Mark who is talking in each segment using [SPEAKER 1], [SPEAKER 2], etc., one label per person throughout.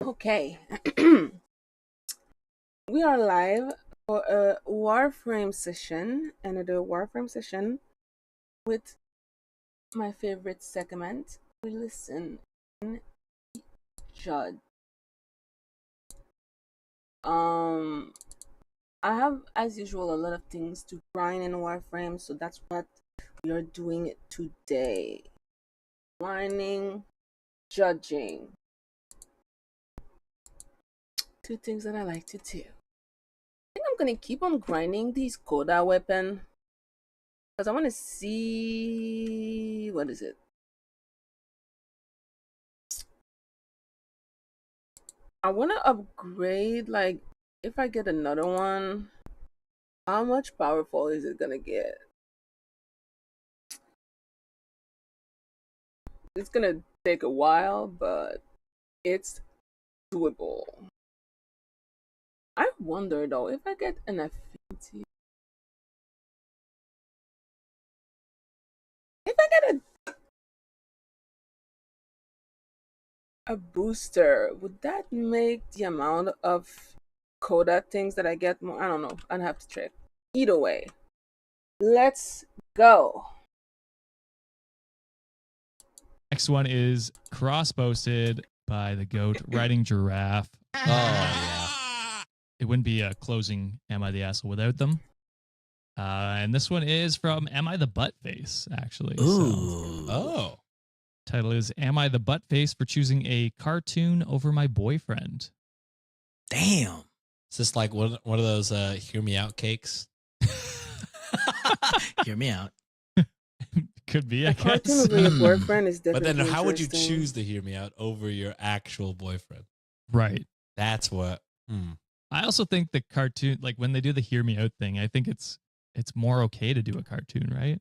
[SPEAKER 1] Okay. We are live for a Warframe session, another Warframe session with my favorite segment. We listen and judge. I have, as usual, a lot of things to grind in Warframe, so that's what we are doing today. Grinding, judging. Two things that I like to do. I think I'm gonna keep on grinding these Coda weapon because I want to see what is it. I want to upgrade, like, if I get another one, how much powerful is it gonna get? It's gonna take a while, but it's doable. I wonder though if I get an affinity. If I get a booster, would that make the amount of Coda things that I get more? I don't know. I'd have to check. Either way, let's go.
[SPEAKER 2] Next one is cross-posted by the goat riding giraffe.
[SPEAKER 3] Oh, yeah.
[SPEAKER 2] It wouldn't be a closing Am I the Asshole without them. And this one is from Am I the Buttface, actually.
[SPEAKER 3] Ooh.
[SPEAKER 2] So, title is Am I the Buttface for choosing a cartoon over my boyfriend?
[SPEAKER 3] Damn. Is this like one of those hear me out cakes? Hear me out.
[SPEAKER 2] Could be, I guess.
[SPEAKER 1] Cartoon over your boyfriend is
[SPEAKER 3] But
[SPEAKER 1] definitely
[SPEAKER 3] then how would you
[SPEAKER 1] interesting.
[SPEAKER 3] choose to hear me out over your actual boyfriend?
[SPEAKER 2] Right.
[SPEAKER 3] That's what.
[SPEAKER 2] I also think the cartoon, like when they do the hear me out thing, I think it's more okay to do a cartoon, right?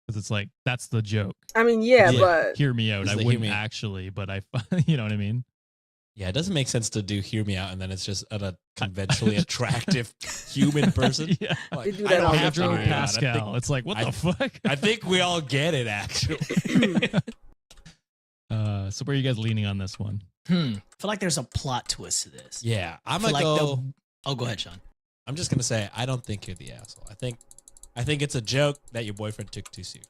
[SPEAKER 2] Because it's like, that's the joke.
[SPEAKER 1] I mean, yeah,
[SPEAKER 3] Yeah.
[SPEAKER 1] but
[SPEAKER 2] Hear me out.
[SPEAKER 3] It's
[SPEAKER 2] I
[SPEAKER 3] the hear
[SPEAKER 2] wouldn't
[SPEAKER 3] me-
[SPEAKER 2] actually, but I, you know what I mean?
[SPEAKER 3] Yeah, it doesn't make sense to do hear me out and then it's just a conventionally attractive human person.
[SPEAKER 2] Yeah.
[SPEAKER 3] Like,
[SPEAKER 1] They do
[SPEAKER 3] I
[SPEAKER 1] that
[SPEAKER 3] don't
[SPEAKER 1] all the
[SPEAKER 3] have to
[SPEAKER 2] Pedro
[SPEAKER 3] hear me out.
[SPEAKER 2] Pascal. It's like, what the fuck?
[SPEAKER 3] I think we all get it, actually.
[SPEAKER 2] So where are you guys leaning on this one?
[SPEAKER 4] I feel like there's a plot twist to this.
[SPEAKER 3] Yeah, I'm
[SPEAKER 4] I feel
[SPEAKER 3] gonna
[SPEAKER 4] like
[SPEAKER 3] go.
[SPEAKER 4] Oh, go ahead, Sean.
[SPEAKER 3] I'm just gonna say I don't think you're the asshole. I think it's a joke that your boyfriend took too soon.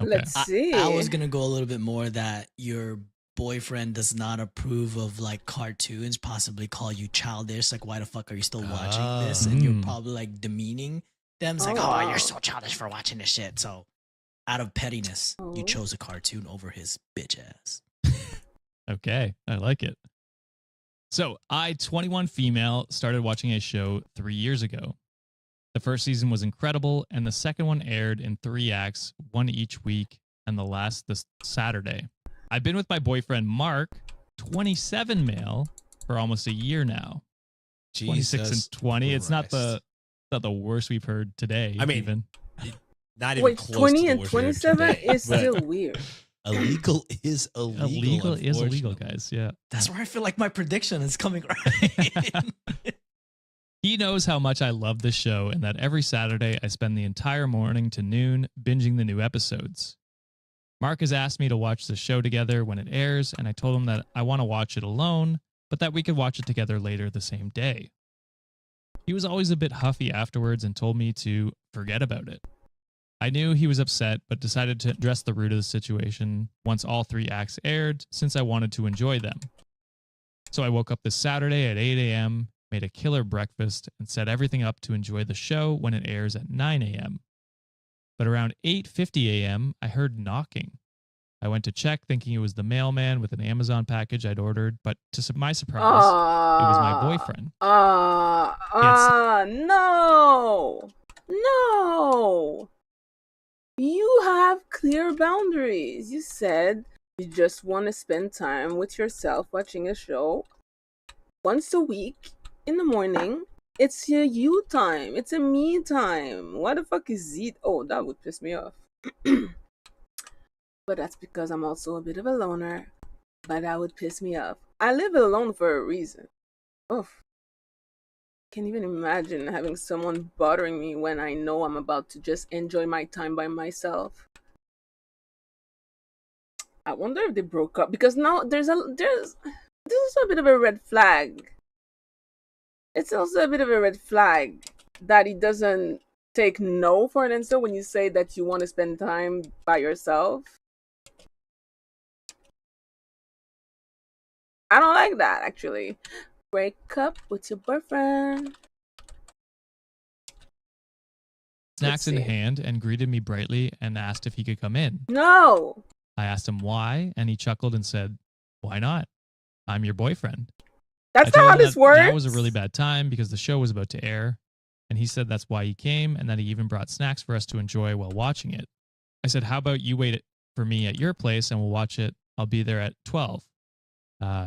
[SPEAKER 2] Okay.
[SPEAKER 1] let's see.
[SPEAKER 4] I was gonna go a little bit more that your boyfriend does not approve of like cartoons, possibly call you childish. Like, why the fuck are you still watching this? And you're probably like demeaning them. It's like,
[SPEAKER 1] Oh,
[SPEAKER 4] oh,
[SPEAKER 1] wow.
[SPEAKER 4] you're so childish for watching this shit. So, out of pettiness, you
[SPEAKER 1] Oh.
[SPEAKER 4] chose a cartoon over his bitch ass.
[SPEAKER 2] Okay, I like it. So, I, 21 female, started watching a show 3 years ago. The first season was incredible, and the second one aired in 3 acts, one each week, and the last this Saturday. I've been with my boyfriend, Mark, 27 male, for almost a year now. 26 and 20. It's not the worst we've heard today.
[SPEAKER 3] I mean,
[SPEAKER 2] even.
[SPEAKER 3] Not even
[SPEAKER 1] Wait,
[SPEAKER 3] close
[SPEAKER 1] 20
[SPEAKER 3] to
[SPEAKER 1] and
[SPEAKER 3] the worst we heard
[SPEAKER 1] 27
[SPEAKER 3] today,
[SPEAKER 1] is
[SPEAKER 3] but
[SPEAKER 1] still weird.
[SPEAKER 3] illegal is illegal.
[SPEAKER 2] Illegal is illegal,
[SPEAKER 3] unfortunately.
[SPEAKER 2] guys. Yeah.
[SPEAKER 4] That's where I feel like my prediction is coming right.
[SPEAKER 2] He knows how much I love this show and that every Saturday I spend the entire morning to noon binging the new episodes. Mark has asked me to watch the show together when it airs, and I told him that I want to watch it alone, but that we could watch it together later the same day. He was always a bit huffy afterwards and told me to forget about it. I knew he was upset, but decided to address the root of the situation once all 3 acts aired, since I wanted to enjoy them. So I woke up this Saturday at 8 a.m., made a killer breakfast, and set everything up to enjoy the show when it airs at 9 a.m. But around 8:50 a.m., I heard knocking. I went to check thinking it was the mailman with an Amazon package I'd ordered, but to my surprise, it was my boyfriend.
[SPEAKER 1] No. No. You have clear boundaries. You said you just want to spend time with yourself watching a show once a week in the morning. It's your you time. It's a me time. What the fuck is it? Oh, that would piss me off. But that's because I'm also a bit of a loner. But that would piss me off. I live alone for a reason. Oof. Can't even imagine having someone bothering me when I know I'm about to just enjoy my time by myself. I wonder if they broke up because now there's this is also a bit of a red flag. It's also a bit of a red flag that he doesn't take no for an answer when you say that you want to spend time by yourself. I don't like that, actually. Break up with your boyfriend.
[SPEAKER 2] Snacks in hand and greeted me brightly and asked if he could come in.
[SPEAKER 1] No.
[SPEAKER 2] I asked him why, and he chuckled and said, "Why not? I'm your boyfriend."
[SPEAKER 1] That's not how this works.
[SPEAKER 2] That was a really bad time because the show was about to air, and he said that's why he came and that he even brought snacks for us to enjoy while watching it. I said, "How about you wait for me at your place and we'll watch it. I'll be there at 12."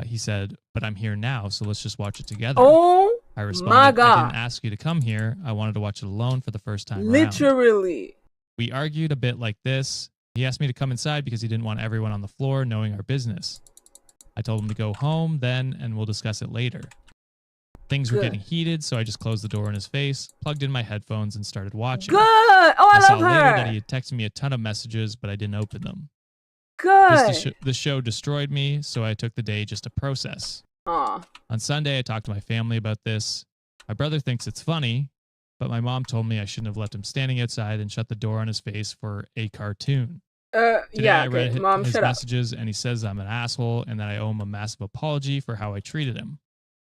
[SPEAKER 2] He said, "But I'm here now, so let's just watch it together."
[SPEAKER 1] Oh,
[SPEAKER 2] I responded,
[SPEAKER 1] my God.
[SPEAKER 2] "I didn't ask you to come here. I wanted to watch it alone for the first time around."
[SPEAKER 1] Literally.
[SPEAKER 2] We argued a bit like this. He asked me to come inside because he didn't want everyone on the floor knowing our business. I told him to go home then and we'll discuss it later. Things were
[SPEAKER 1] Good.
[SPEAKER 2] getting heated, so I just closed the door in his face, plugged in my headphones, and started watching.
[SPEAKER 1] Good. Oh, I
[SPEAKER 2] saw
[SPEAKER 1] love
[SPEAKER 2] later that
[SPEAKER 1] her.
[SPEAKER 2] he had texted me a ton of messages, but I didn't open them.
[SPEAKER 1] Good.
[SPEAKER 2] The show destroyed me, so I took the day just to process.
[SPEAKER 1] Aw.
[SPEAKER 2] On Sunday, I talked to my family about this. My brother thinks it's funny, but my mom told me I shouldn't have left him standing outside and shut the door on his face for a cartoon. Today
[SPEAKER 1] Yeah,
[SPEAKER 2] I read
[SPEAKER 1] okay. Mom,
[SPEAKER 2] his
[SPEAKER 1] shut up.
[SPEAKER 2] messages, and he says I'm an asshole and that I owe him a massive apology for how I treated him.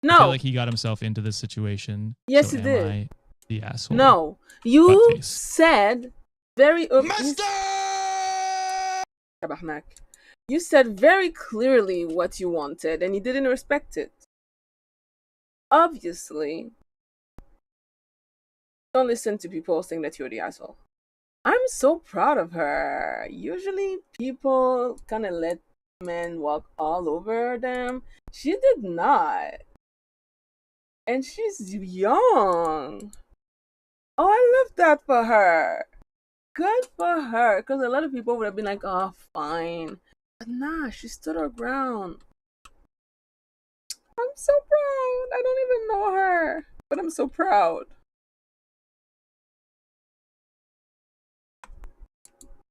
[SPEAKER 2] I
[SPEAKER 1] No.
[SPEAKER 2] feel like he got himself into this situation.
[SPEAKER 1] Yes,
[SPEAKER 2] so
[SPEAKER 1] he
[SPEAKER 2] am
[SPEAKER 1] did.
[SPEAKER 2] I the asshole?
[SPEAKER 1] No. You
[SPEAKER 2] Buttface.
[SPEAKER 1] said very Tabarnak. You said very clearly what you wanted and he didn't respect it. Obviously, don't listen to people saying that you're the asshole. I'm so proud of her. Usually people kind of let men walk all over them. She did not. And she's young. Oh, I love that for her. Good for her. Because a lot of people would have been like, oh, fine. But nah, she stood her ground. I'm so proud. I don't even know her. But I'm so proud.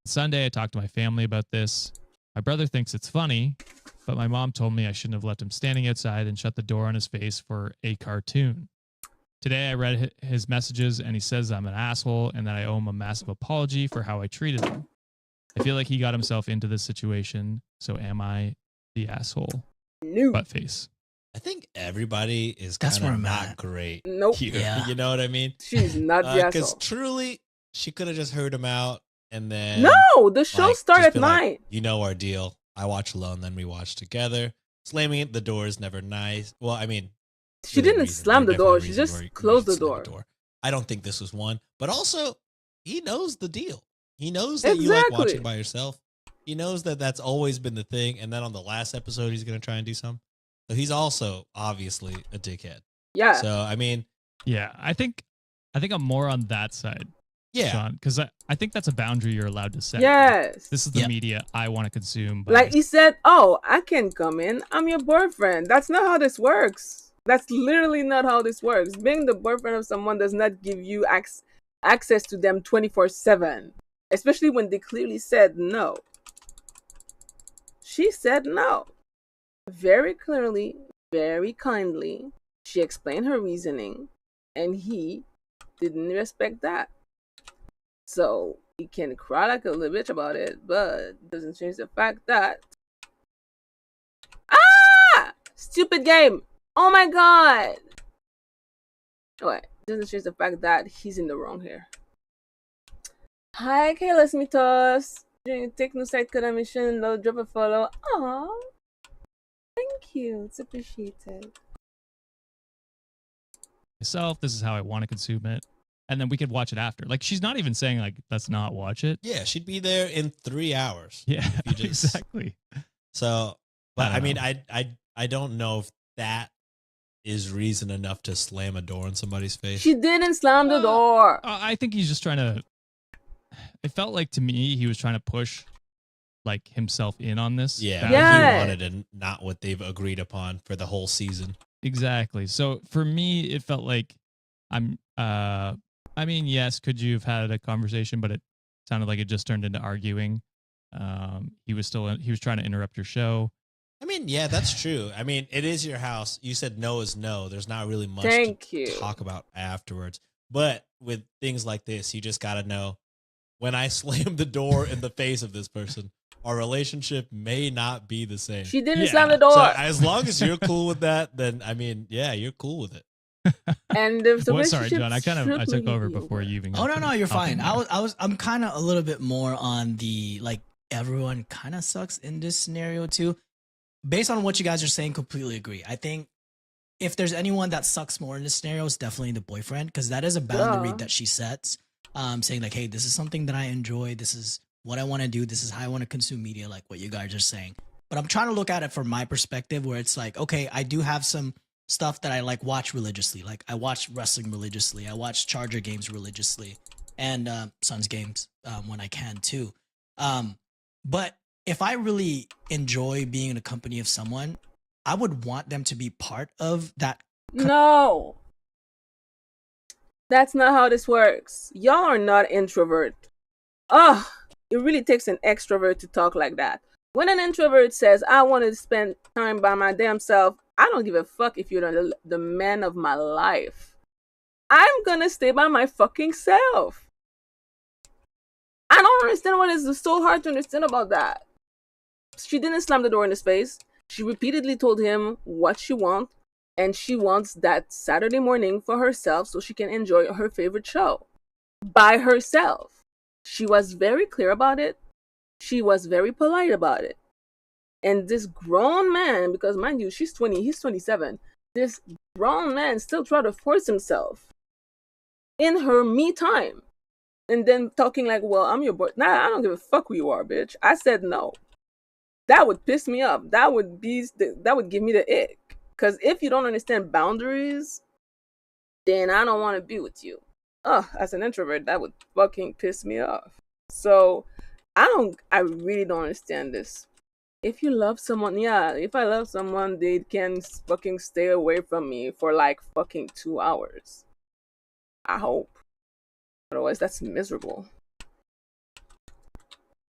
[SPEAKER 2] Sunday, I talked to my family about this. My brother thinks it's funny, but my mom told me I shouldn't have left him standing outside and shut the door on his face for a cartoon. Today, I read his messages, and he says I'm an asshole and that I owe him a massive apology for how I treated him. I feel like he got himself into this situation, so am I the asshole?
[SPEAKER 1] No.
[SPEAKER 2] Buttface.
[SPEAKER 3] I think everybody is
[SPEAKER 4] That's
[SPEAKER 3] kind
[SPEAKER 4] where
[SPEAKER 3] of
[SPEAKER 4] I'm
[SPEAKER 3] not
[SPEAKER 4] at.
[SPEAKER 3] great.
[SPEAKER 1] Nope.
[SPEAKER 3] Here.
[SPEAKER 4] Yeah.
[SPEAKER 3] You know what I mean?
[SPEAKER 1] She's not the
[SPEAKER 3] Because
[SPEAKER 1] asshole.
[SPEAKER 3] truly, she could have just heard him out and then
[SPEAKER 1] No, the show
[SPEAKER 3] like,
[SPEAKER 1] started
[SPEAKER 3] just
[SPEAKER 1] at
[SPEAKER 3] be like,
[SPEAKER 1] 9.
[SPEAKER 3] you know our deal. I watch alone, then we watch together. Slamming the door is never nice. Well, I mean,
[SPEAKER 1] She
[SPEAKER 3] within
[SPEAKER 1] didn't
[SPEAKER 3] reason.
[SPEAKER 1] slam
[SPEAKER 3] There
[SPEAKER 1] the
[SPEAKER 3] are
[SPEAKER 1] door.
[SPEAKER 3] definitely
[SPEAKER 1] She
[SPEAKER 3] reasons
[SPEAKER 1] just
[SPEAKER 3] where you
[SPEAKER 1] closed
[SPEAKER 3] should
[SPEAKER 1] the
[SPEAKER 3] slam
[SPEAKER 1] door.
[SPEAKER 3] I don't think this was one, but also he knows the deal. He knows that you like
[SPEAKER 1] Exactly.
[SPEAKER 3] watching by yourself. He knows that that's always been the thing. And then on the last episode, he's going to try and do something. So he's also obviously a dickhead.
[SPEAKER 1] Yeah.
[SPEAKER 3] So, I mean,
[SPEAKER 2] Yeah, I think I'm more on that side,
[SPEAKER 3] yeah.
[SPEAKER 2] Sean, because I think that's a boundary you're allowed to set.
[SPEAKER 1] Yes.
[SPEAKER 2] This is the
[SPEAKER 4] Yep.
[SPEAKER 2] media I want to consume. By
[SPEAKER 1] Like he said, oh, I can come in. I'm your boyfriend. That's not how this works. That's literally not how this works. Being the boyfriend of someone does not give you access to them 24/7, especially when they clearly said no. She said no. Very clearly, very kindly. She explained her reasoning, and he didn't respect that. So he can cry like a little bitch about it, but doesn't change the fact that stupid game. Oh my god. Alright, doesn't change the fact that he's in the wrong here. Hi, Kayla Smithos. Take no side mission, no drop a follow. Aww. Thank you. It's appreciated.
[SPEAKER 2] myself. This is how I want to consume it. And then we could watch it after. Like, she's not even saying, like, let's not watch it.
[SPEAKER 3] Yeah, she'd be there in 3 hours.
[SPEAKER 2] Yeah,
[SPEAKER 3] You just-
[SPEAKER 2] exactly.
[SPEAKER 3] So, but
[SPEAKER 2] I
[SPEAKER 3] I
[SPEAKER 2] don't
[SPEAKER 3] mean,
[SPEAKER 2] know.
[SPEAKER 3] I don't know if that is reason enough to slam a door in somebody's face.
[SPEAKER 1] She didn't slam the door.
[SPEAKER 2] I think he's just trying to. It felt like to me he was trying to push, like, himself in on this.
[SPEAKER 3] Yeah,
[SPEAKER 2] boundary.
[SPEAKER 1] Yeah.
[SPEAKER 3] he wanted and not what they've agreed upon for the whole season.
[SPEAKER 2] Exactly. So for me, it felt like I'm. I mean, yes, could you have had a conversation, but it sounded like it just turned into arguing. He was trying to interrupt your show.
[SPEAKER 3] I mean, yeah, that's true. I mean, it is your house. You said no is no. There's not really much
[SPEAKER 1] Thank
[SPEAKER 3] to
[SPEAKER 1] you.
[SPEAKER 3] talk about afterwards. But with things like this, you just got to know when I slam the door in the face of this person, our relationship may not be the same.
[SPEAKER 1] She didn't
[SPEAKER 2] Yeah.
[SPEAKER 1] slam the door.
[SPEAKER 3] So as long as you're cool with that, then I mean, yeah, you're cool with it.
[SPEAKER 1] And the
[SPEAKER 2] Well, sorry,
[SPEAKER 1] relationship
[SPEAKER 2] John. I took
[SPEAKER 1] strictly
[SPEAKER 2] over
[SPEAKER 1] be
[SPEAKER 2] before you even.
[SPEAKER 4] Oh
[SPEAKER 2] got
[SPEAKER 4] no,
[SPEAKER 2] to
[SPEAKER 4] you're
[SPEAKER 2] hop in
[SPEAKER 4] fine.
[SPEAKER 2] there.
[SPEAKER 4] I'm kind of a little bit more on the like everyone kind of sucks in this scenario too. Based on what you guys are saying, completely agree. I think if there's anyone that sucks more in this scenario, it's definitely the boyfriend, because that is a boundary
[SPEAKER 1] Yeah.
[SPEAKER 4] that she sets, saying like, hey, this is something that I enjoy. This is what I want to do. This is how I want to consume media, like what you guys are saying. But I'm trying to look at it from my perspective, where it's like, okay, I do have some stuff that I like watch religiously. Like I watch wrestling religiously. I watch Charger games religiously, and Suns games when I can too. But if I really enjoy being in the company of someone, I would want them to be part of that.
[SPEAKER 1] No. That's not how this works. Y'all are not introvert. Ugh, it really takes an extrovert to talk like that. When an introvert says, I want to spend time by my damn self, I don't give a fuck if you're the man of my life. I'm gonna stay by my fucking self. I don't understand what is so hard to understand about that. She didn't slam the door in his face. She repeatedly told him what she wants, and she wants that Saturday morning for herself so she can enjoy her favorite show by herself. She was very clear about it. She was very polite about it. And this grown man, because mind you, she's 20, he's 27, this grown man still tried to force himself in her me time. And then talking like, well, I'm your boy. Nah, I don't give a fuck who you are, bitch. I said no. That would piss me off. That would give me the ick. Because if you don't understand boundaries, then I don't want to be with you. As an introvert, that would fucking piss me off. So I really don't understand this. If you love someone, yeah, if I love someone, they can fucking stay away from me for like fucking 2 hours. I hope. Otherwise, that's miserable.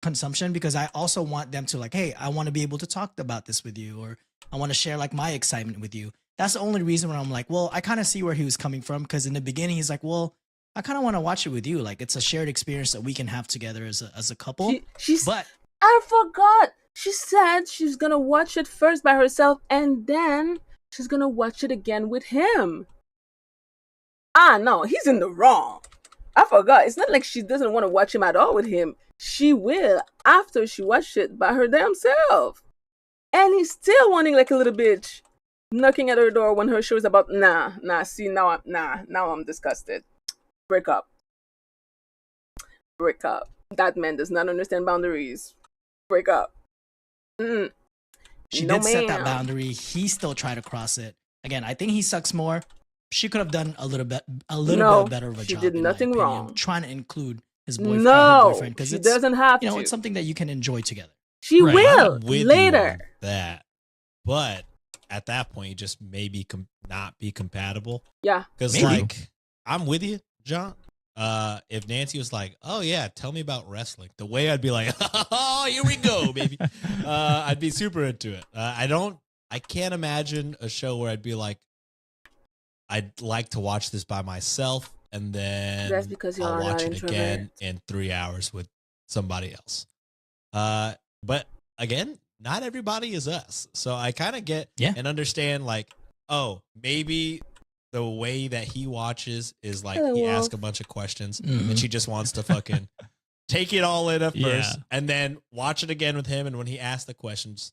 [SPEAKER 4] Consumption, because I also want them to like, hey, I want to be able to talk about this with you, or I want to share like my excitement with you. That's the only reason where I'm like, well, I kind of see where he was coming from, because in the beginning he's like, well, I kind of want to watch it with you. Like it's a shared experience that we can have together as a couple. But
[SPEAKER 1] I forgot. She said she's gonna watch it first by herself, and then she's gonna watch it again with him. No, he's in the wrong. I forgot. It's not like she doesn't want to watch him at all with him. She will after she watched it by her damn self. And he's still wanting like a little bitch, knocking at her door when her show is about. See, now I'm disgusted. Break up. That man does not understand boundaries. Break up.
[SPEAKER 4] She
[SPEAKER 1] No,
[SPEAKER 4] did set that
[SPEAKER 1] ma'am.
[SPEAKER 4] boundary. He still tried to cross it. Again, I think he sucks more. She could have done a little bit better of a
[SPEAKER 1] she
[SPEAKER 4] job.
[SPEAKER 1] did
[SPEAKER 4] in my
[SPEAKER 1] nothing
[SPEAKER 4] opinion,
[SPEAKER 1] wrong.
[SPEAKER 4] trying to include his boyfriend. Her
[SPEAKER 1] No,
[SPEAKER 4] boyfriend, because
[SPEAKER 1] she
[SPEAKER 4] it's
[SPEAKER 1] doesn't have
[SPEAKER 4] you know
[SPEAKER 1] to.
[SPEAKER 4] it's something that you can enjoy together.
[SPEAKER 1] She
[SPEAKER 2] Right,
[SPEAKER 1] will
[SPEAKER 3] I'm with
[SPEAKER 1] later.
[SPEAKER 3] you on that, but at that point, you just maybe not be compatible.
[SPEAKER 1] Yeah.
[SPEAKER 3] Because
[SPEAKER 4] Maybe.
[SPEAKER 3] like I'm with you, John. If Nancy was like, "Oh yeah, tell me about wrestling," the way I'd be like, "Oh, here we go, baby," I'd be super into it. I can't imagine a show where I'd be like, I'd like to watch this by myself, and then
[SPEAKER 1] That's because you
[SPEAKER 3] I'll
[SPEAKER 1] are
[SPEAKER 3] watch
[SPEAKER 1] not
[SPEAKER 3] it again
[SPEAKER 1] introvert.
[SPEAKER 3] in 3 hours with somebody else. But again, not everybody is us, so I kind of get
[SPEAKER 4] Yeah.
[SPEAKER 3] and understand. Like, oh, maybe the way that he watches is like
[SPEAKER 1] Hello,
[SPEAKER 3] he
[SPEAKER 1] Wolf.
[SPEAKER 3] asks a bunch of questions,
[SPEAKER 4] Mhm.
[SPEAKER 3] and she just wants to fucking take it all in at first,
[SPEAKER 2] Yeah.
[SPEAKER 3] and then watch it again with him. And when he asks the questions,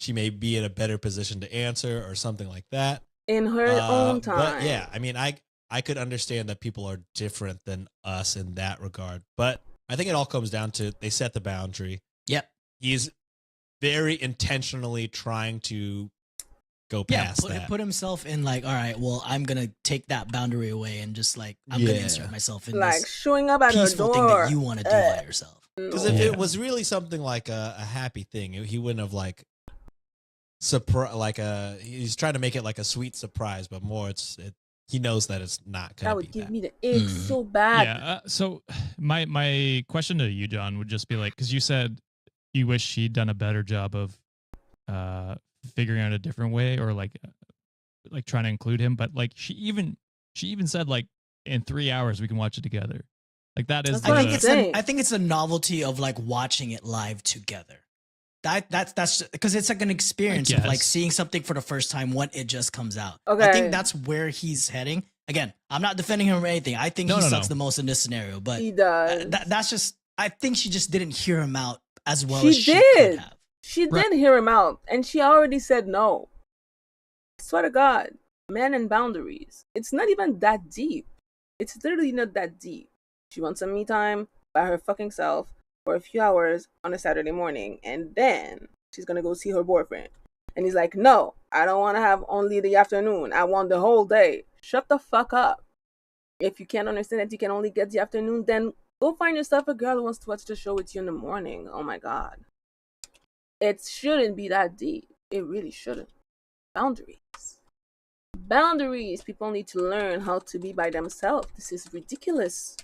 [SPEAKER 3] she may be in a better position to answer or something like that.
[SPEAKER 1] In her own time.
[SPEAKER 3] But yeah, I mean, I could understand that people are different than us in that regard. But I think it all comes down to they set the boundary.
[SPEAKER 4] Yep.
[SPEAKER 3] He's very intentionally trying to go
[SPEAKER 4] Yeah,
[SPEAKER 3] past that.
[SPEAKER 4] put himself in like, all right, well, I'm gonna take that boundary away and just like I'm gonna
[SPEAKER 3] Yeah.
[SPEAKER 4] insert myself in
[SPEAKER 1] Like
[SPEAKER 4] this
[SPEAKER 1] showing up at her
[SPEAKER 4] peaceful
[SPEAKER 1] door.
[SPEAKER 4] thing that you want to do by
[SPEAKER 1] Ugh.
[SPEAKER 4] yourself.
[SPEAKER 3] Because
[SPEAKER 1] No.
[SPEAKER 3] if
[SPEAKER 2] Yeah.
[SPEAKER 3] it was really something like a happy thing, he wouldn't have like he's trying to make it like a sweet surprise, but more he knows that it's not
[SPEAKER 1] That
[SPEAKER 3] gonna
[SPEAKER 1] would
[SPEAKER 3] be
[SPEAKER 1] give
[SPEAKER 3] that.
[SPEAKER 1] me the ick
[SPEAKER 4] Mhm.
[SPEAKER 1] so bad.
[SPEAKER 2] Yeah. So my question to you, John, would just be like, because you said you wish she'd done a better job of figuring out a different way or like trying to include him. But like she even said like in 3 hours we can watch it together. Like that is.
[SPEAKER 1] That's what I'm saying.
[SPEAKER 4] I think it's a novelty of like watching it live together. That's because it's like an experience of like seeing something for the first time when it just comes out.
[SPEAKER 1] Okay.
[SPEAKER 4] I think that's where he's heading. Again, I'm not defending him or anything. I think he sucks the most in this scenario, but
[SPEAKER 1] he does.
[SPEAKER 4] That's just. I think she just didn't hear him out as well
[SPEAKER 1] She
[SPEAKER 4] as she
[SPEAKER 1] did.
[SPEAKER 4] could have.
[SPEAKER 1] She did hear him out, and she already said no. I swear to God, men and boundaries. It's not even that deep. It's literally not that deep. She wants some me time by her fucking self for a few hours on a Saturday morning, and then she's gonna go see her boyfriend. And he's like, no, I don't want to have only the afternoon. I want the whole day. Shut the fuck up. If you can't understand that you can only get the afternoon, then go find yourself a girl who wants to watch the show with you in the morning. Oh my God. It shouldn't be that deep. It really shouldn't. Boundaries. Boundaries. People need to learn how to be by themselves. This is ridiculous.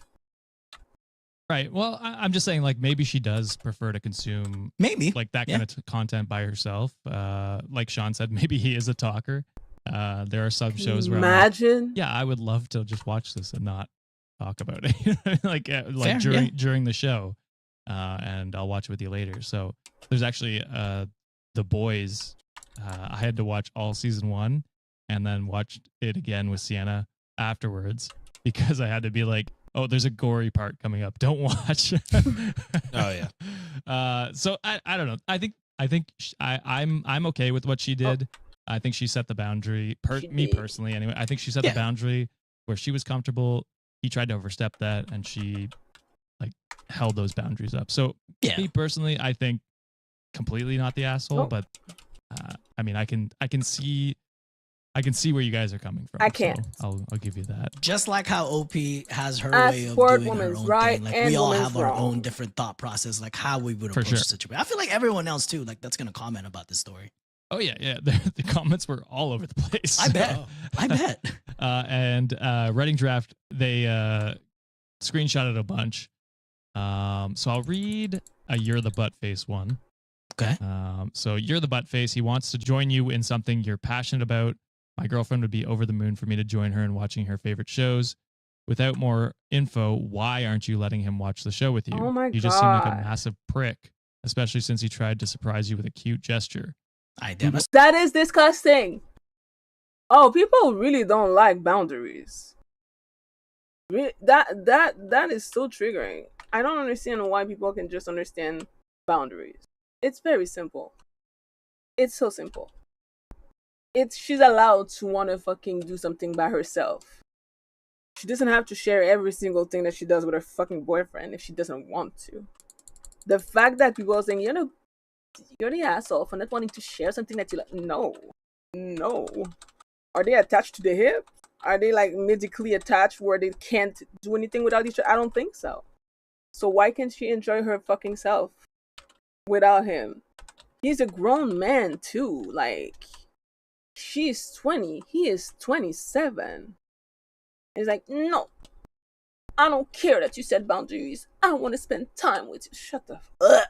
[SPEAKER 2] Right. Well, I'm just saying, like, maybe she does prefer to consume like that kind of content by herself. Like Sean said, maybe he is a talker. There are some shows where
[SPEAKER 1] imagine.
[SPEAKER 2] Yeah, I would love to just watch this and not talk about it, like
[SPEAKER 4] Fair,
[SPEAKER 2] during the show, and I'll watch it with you later. So there's actually The Boys. I had to watch all season 1 and then watched it again with Sienna afterwards because I had to be like, oh, there's a gory part coming up. Don't watch.
[SPEAKER 3] Oh yeah.
[SPEAKER 2] So I don't know. I think I'm okay with what she did. I think she set the boundary. Me personally, anyway. I think she set the boundary where she was comfortable. He tried to overstep that, and she like held those boundaries up. So me personally, I think completely not the asshole, but I mean, I can see where you guys are coming from.
[SPEAKER 1] I can't.
[SPEAKER 2] So I'll give you that.
[SPEAKER 4] Just like how OP has her
[SPEAKER 1] As
[SPEAKER 4] way of
[SPEAKER 1] for
[SPEAKER 4] doing her
[SPEAKER 1] women's
[SPEAKER 4] own
[SPEAKER 1] right
[SPEAKER 4] thing. Like
[SPEAKER 1] and
[SPEAKER 4] we all
[SPEAKER 1] women's
[SPEAKER 4] have our
[SPEAKER 1] wrong.
[SPEAKER 4] own different thought process, like how we would approach the situation. I feel like everyone else too, like that's gonna comment about this story.
[SPEAKER 2] Oh yeah. The comments were all over the place.
[SPEAKER 4] I bet. I bet.
[SPEAKER 2] And Writing Draft, they screenshotted a bunch. So I'll read a You're the Butt Face one.
[SPEAKER 4] Okay.
[SPEAKER 2] So You're the Butt Face. He wants to join you in something you're passionate about. My girlfriend would be over the moon for me to join her in watching her favorite shows. Without more info, why aren't you letting him watch the show with you?
[SPEAKER 1] Oh my
[SPEAKER 2] You just seem like a
[SPEAKER 1] God.
[SPEAKER 2] massive prick, especially since he tried to surprise you with a cute gesture.
[SPEAKER 1] That is disgusting. Oh, people really don't like boundaries. That is so triggering. I don't understand why people can just understand boundaries. It's very simple. It's so simple. She's allowed to want to fucking do something by herself. She doesn't have to share every single thing that she does with her fucking boyfriend if she doesn't want to. The fact that people are saying, you're the asshole for not wanting to share something that you like. No. Are they attached to the hip? Are they like medically attached where they can't do anything without each other? I don't think so. So why can't she enjoy her fucking self without him? He's a grown man too. Like, she's 20. He is 27. He's like, no. I don't care that you set boundaries. I want to spend time with you. Shut the fuck.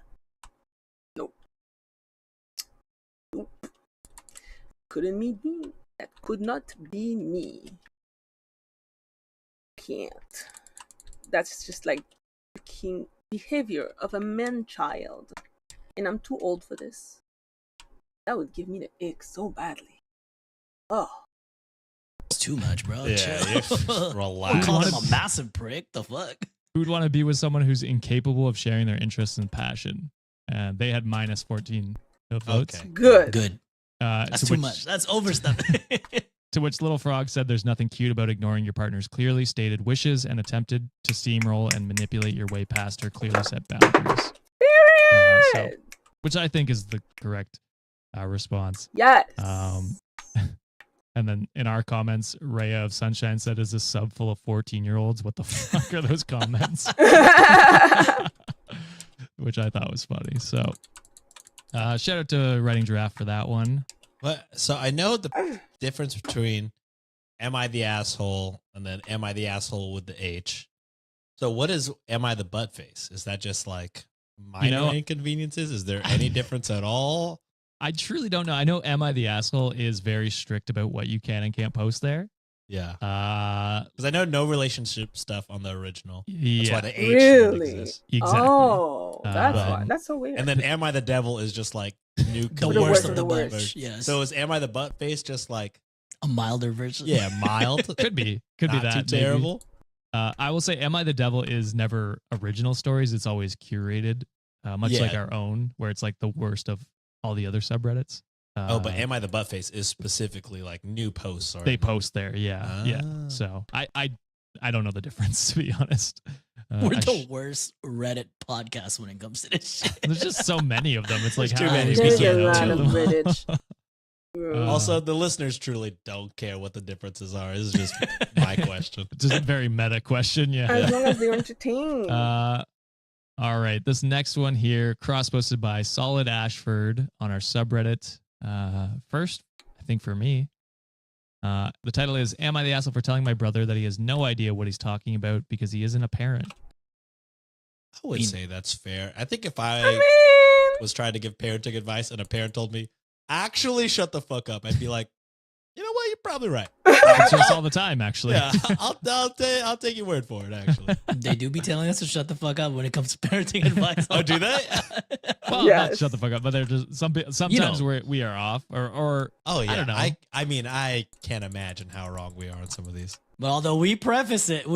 [SPEAKER 1] Nope. Couldn't be me. That could not be me. Can't. That's just like fucking behavior of a man-child. And I'm too old for this. That would give me the ick so badly. Oh.
[SPEAKER 4] It's too much, bro.
[SPEAKER 3] Yeah,
[SPEAKER 4] Chill.
[SPEAKER 3] relax.
[SPEAKER 4] Call him a massive prick. The fuck?
[SPEAKER 2] Who would want to be with someone who's incapable of sharing their interests and passion? And they had minus 14 votes.
[SPEAKER 3] Okay.
[SPEAKER 1] Good.
[SPEAKER 4] That's too much. That's overstepping.
[SPEAKER 2] To which Little Frog said there's nothing cute about ignoring your partner's clearly stated wishes and attempted to steamroll and manipulate your way past her clearly set boundaries.
[SPEAKER 1] Period.
[SPEAKER 2] Which I think is the correct response.
[SPEAKER 1] Yes.
[SPEAKER 2] And then in our comments, Rhea of Sunshine said, is this sub full of 14-year-olds? What the fuck are those comments? Which I thought was funny. So shout out to Writing Giraffe for that one.
[SPEAKER 3] So I know the difference between am I the asshole and then am I the asshole with the H. So what is am I the butt face? Is that just like minor inconveniences? Is there any difference at all?
[SPEAKER 2] I truly don't know. I know Am I the Asshole is very strict about what you can and can't post there.
[SPEAKER 3] Yeah.
[SPEAKER 2] Uh,
[SPEAKER 3] Because I know no relationship stuff on the original. That's
[SPEAKER 2] yeah,
[SPEAKER 3] why the H didn't
[SPEAKER 1] Really?
[SPEAKER 3] exist.
[SPEAKER 2] exactly.
[SPEAKER 1] Oh, that's
[SPEAKER 2] Um,
[SPEAKER 1] why. That's so weird.
[SPEAKER 3] And then Am I the Devil is just like new
[SPEAKER 4] The
[SPEAKER 1] The
[SPEAKER 4] worst
[SPEAKER 1] worst
[SPEAKER 4] of
[SPEAKER 1] of
[SPEAKER 4] the
[SPEAKER 1] the
[SPEAKER 4] bunch.
[SPEAKER 1] worst.
[SPEAKER 4] Yes.
[SPEAKER 3] So is Am I the Butt Face just like,
[SPEAKER 4] a milder version.
[SPEAKER 3] yeah, mild?
[SPEAKER 2] Could be
[SPEAKER 3] Not
[SPEAKER 2] that.
[SPEAKER 3] too
[SPEAKER 2] maybe.
[SPEAKER 3] terrible.
[SPEAKER 2] I will say, Am I the Devil is never original stories. It's always curated, much like
[SPEAKER 3] Yeah.
[SPEAKER 2] our own, where it's like the worst of all the other subreddits.
[SPEAKER 3] But Am I the Butt Face is specifically like new posts. Or
[SPEAKER 2] they post there. Yeah, yeah.
[SPEAKER 3] Ah.
[SPEAKER 2] So I don't know the difference, to be honest.
[SPEAKER 4] We're
[SPEAKER 2] I
[SPEAKER 4] the worst Reddit podcast when it comes to this shit.
[SPEAKER 2] There's just so many of them. It's like
[SPEAKER 3] There's too
[SPEAKER 2] how
[SPEAKER 3] many.
[SPEAKER 2] we
[SPEAKER 1] There's
[SPEAKER 2] can't
[SPEAKER 1] a
[SPEAKER 2] know
[SPEAKER 1] lot
[SPEAKER 2] two
[SPEAKER 1] of
[SPEAKER 2] them.
[SPEAKER 1] Reddit.
[SPEAKER 3] Also, the listeners truly don't care what the differences are. This is just my question.
[SPEAKER 2] Just a very meta question. Yeah.
[SPEAKER 1] As long as they're entertained.
[SPEAKER 2] All right. This next one here, cross posted by Solid Ashford on our subreddit. First, I think for me, the title is Am I the Asshole for telling my brother that he has no idea what he's talking about because he isn't a parent?
[SPEAKER 3] I would say that's fair. I think if I
[SPEAKER 1] I mean,
[SPEAKER 3] was trying to give parenting advice and a parent told me, actually shut the fuck up, I'd be like, you know what, you're probably right.
[SPEAKER 2] It's just all the time, actually.
[SPEAKER 3] Yeah, I'll take your word for it, actually.
[SPEAKER 4] They do be telling us to shut the fuck up when it comes to parenting advice.
[SPEAKER 3] Oh, do they?
[SPEAKER 2] Well, not
[SPEAKER 1] Yes.
[SPEAKER 2] shut the fuck up, but they're just sometimes we are off or
[SPEAKER 3] Oh, yeah.
[SPEAKER 2] I don't know.
[SPEAKER 3] I mean, I can't imagine how wrong we are on some of these.
[SPEAKER 4] But although we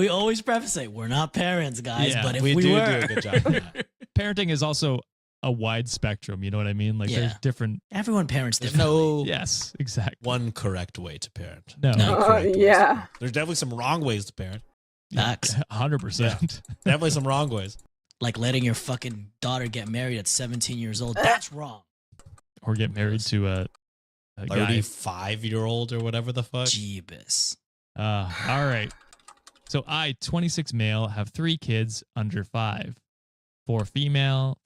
[SPEAKER 4] always preface it, we're not parents, guys.
[SPEAKER 2] Yeah,
[SPEAKER 4] but if
[SPEAKER 3] we
[SPEAKER 4] we
[SPEAKER 3] do
[SPEAKER 4] were,
[SPEAKER 3] do a good job of that.
[SPEAKER 2] parenting is also a wide spectrum. You know what I mean? Like there's
[SPEAKER 4] Yeah.
[SPEAKER 2] different.
[SPEAKER 4] everyone parents
[SPEAKER 3] There's
[SPEAKER 4] differently.
[SPEAKER 3] no
[SPEAKER 2] Yes, exactly.
[SPEAKER 3] one correct way to parent.
[SPEAKER 2] No,
[SPEAKER 4] No.
[SPEAKER 3] Correct ways to
[SPEAKER 1] yeah.
[SPEAKER 3] parent. There's definitely some wrong ways to parent.
[SPEAKER 4] Facts.
[SPEAKER 2] 100%.
[SPEAKER 3] Definitely some wrong ways.
[SPEAKER 4] Like letting your fucking daughter get married at 17 years old. That's wrong.
[SPEAKER 2] Or get married to a guy.
[SPEAKER 3] 35-year-old or whatever the fuck.
[SPEAKER 4] Jeebus.
[SPEAKER 2] All right. So I, 26 male, have 3 kids under 5. 4 female,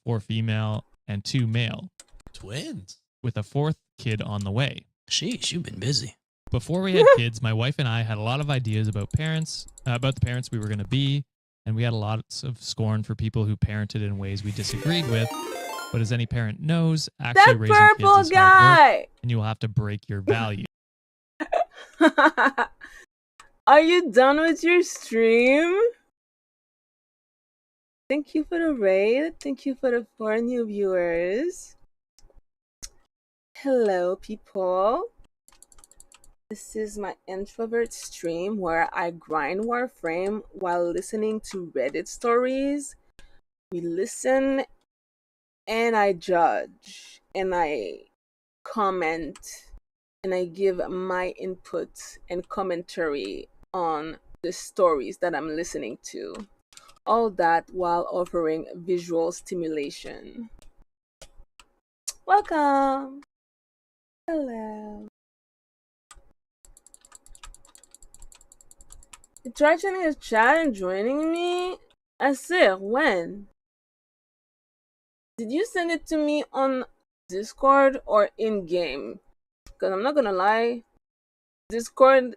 [SPEAKER 2] and 2 male,
[SPEAKER 3] Twins.
[SPEAKER 2] with a 4th kid on the way.
[SPEAKER 4] Sheesh, you've been busy.
[SPEAKER 2] Before we had kids, my wife and I had a lot of ideas about the parents we were going to be, and we had a lot of scorn for people who parented in ways we disagreed with. But as any parent knows, actually
[SPEAKER 1] That
[SPEAKER 2] raising
[SPEAKER 1] purple
[SPEAKER 2] kids is hard work,
[SPEAKER 1] guy.
[SPEAKER 2] and you will have to break your value.
[SPEAKER 1] Are you done with your stream? Thank you for the raid. Thank you for the 4 new viewers. Hello, people. This is my introvert stream where I grind Warframe while listening to Reddit stories. We listen and I judge and I comment and I give my input and commentary on the stories that I'm listening to. All that while offering visual stimulation. Welcome. Hello. You tried joining his chat and joining me? Asir, when? Did you send it to me on Discord or in-game? Because I'm not gonna lie, Discord,